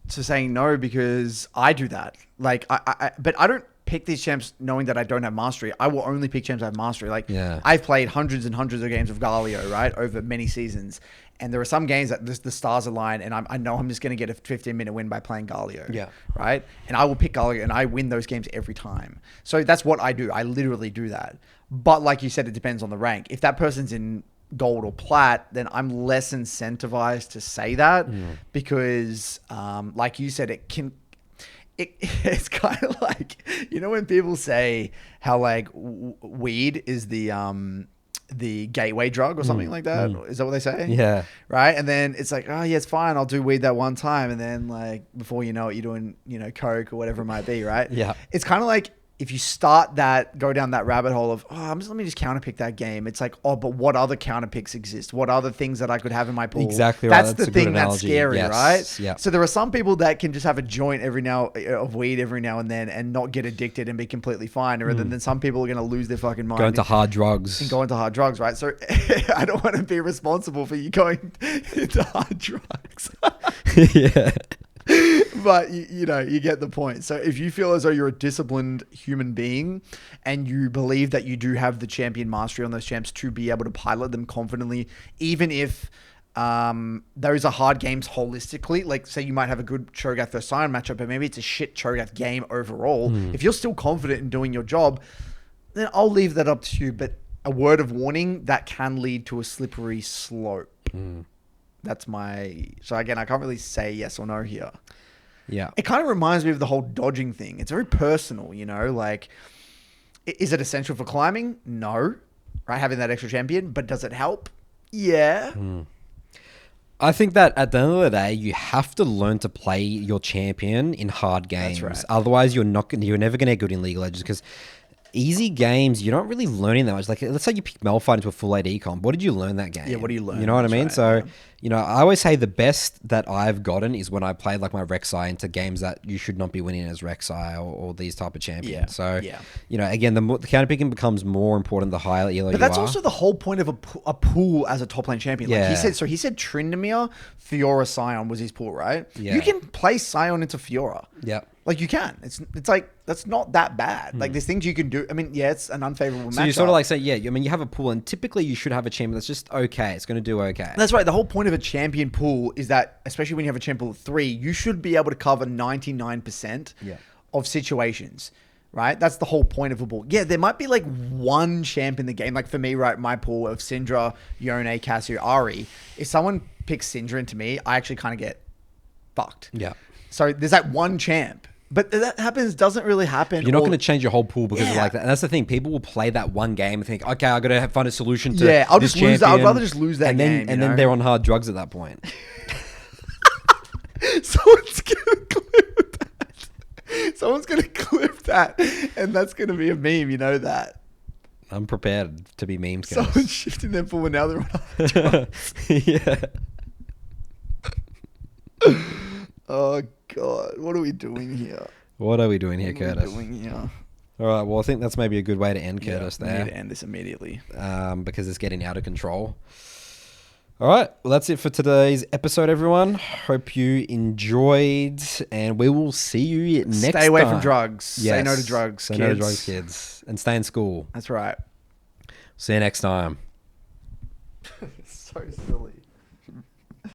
to saying no, because I do that. Like, but I don't pick these champs knowing that I don't have mastery. I will only pick champs I have mastery. Like, I've played hundreds and hundreds of games of Galio, right, over many seasons. And there are some games that the stars align, and I know I'm just going to get a 15-minute win by playing Galio. Yeah. Right? And I will pick Galio, and I win those games every time. So that's what I do. I literally do that. But like you said, it depends on the rank. If that person's in gold or plat, then I'm less incentivized to say that because, like you said, it's kind of like, when people say how like weed is the gateway drug or something like that. Is that what they say? Yeah. Right. And then it's like, oh yeah, it's fine. I'll do weed that one time. And then like, before you know it, you're doing, coke or whatever it might be. Right. Yeah. It's kind of like, if you go down that rabbit hole of, let me just counterpick that game. It's like, but what other counterpicks exist? What other things that I could have in my pool? Exactly right. That's the thing that's scary, right? Yeah. So there are some people that can just have a joint of weed every now and then and not get addicted and be completely fine. Or then some people are going to lose their fucking mind. Go into hard drugs. And go into hard drugs, right? So I don't want to be responsible for you going into hard drugs. Yeah. But you get the point. So if you feel as though you're a disciplined human being and you believe that you do have the champion mastery on those champs to be able to pilot them confidently, even if those are hard games holistically, like say you might have a good Cho'Gath versus Sion matchup, but maybe it's a shit Cho'Gath game overall. If you're still confident in doing your job, then I'll leave that up to you. But a word of warning, that can lead to a slippery slope. That's so again, I can't really say yes or no here. Yeah. It kind of reminds me of the whole dodging thing. It's very personal, like, is it essential for climbing? No. Right? Having that extra champion, but does it help? Yeah. I think that at the end of the day, you have to learn to play your champion in hard games. That's right. Otherwise, you're never going to get good in League of Legends, because easy games, you're not really learning that much. Like, let's say you pick Malphite into a full AD comp. What did you learn that game? Yeah, what do you learn? You know what I mean? Right, so You know, I always say the best that I've gotten is when I played like my Rek'Sai into games that you should not be winning as Rek'Sai or these type of champions. Yeah, So, yeah. you know, again, the counter picking becomes more important the higher elo you are. But that's also the whole point of a pool as a top lane champion. Like Yeah. he said Tryndamere, Fiora, Sion was his pool, right? Yeah. You can play Sion into Fiora. Yeah. Like you can. It's like that's not that bad. Like there's things you can do. I mean, yeah, it's an unfavorable matchup. So you sort of like say, yeah, I mean, you have a pool, and typically you should have a champion that's just okay. It's going to do okay. That's right. The whole point of a champion pool is that, especially when you have a champion pool of 3, you should be able to cover 99% Yeah. of situations, right? That's the whole point of a pool. Yeah, there might be like one champ in the game. Like for me, right, my pool of Syndra, Yone, Cassie, Ari. If someone picks Syndra into me, I actually kind of get fucked. Yeah. So there's that one champ. But that doesn't really happen. You're not going to change your whole pool because of Yeah. like that. And that's the thing. People will play that one game and think, okay, I got to find a solution to Yeah, I'll this just lose that. I'd champion. rather just lose that and then, game, And you then know? they're on hard drugs at that point. Someone's gonna clip that. Someone's gonna clip that, and that's gonna be a meme. You know that. I'm prepared to be memes. Someone's shifting their pool and now they're on hard drugs. Yeah. Oh God, what are we doing here? What are we doing here, What are we Curtis? doing here? All right. Well, I think that's maybe a good way to end Curtis We need to there, end this immediately. because it's getting out of control. All right. Well, that's it for today's episode, everyone. Hope you enjoyed, and we will see you next time. Stay away from drugs. Say Yes. no to drugs. Say kids. no to drugs, kids, and stay in school. That's right. See you next time. So silly.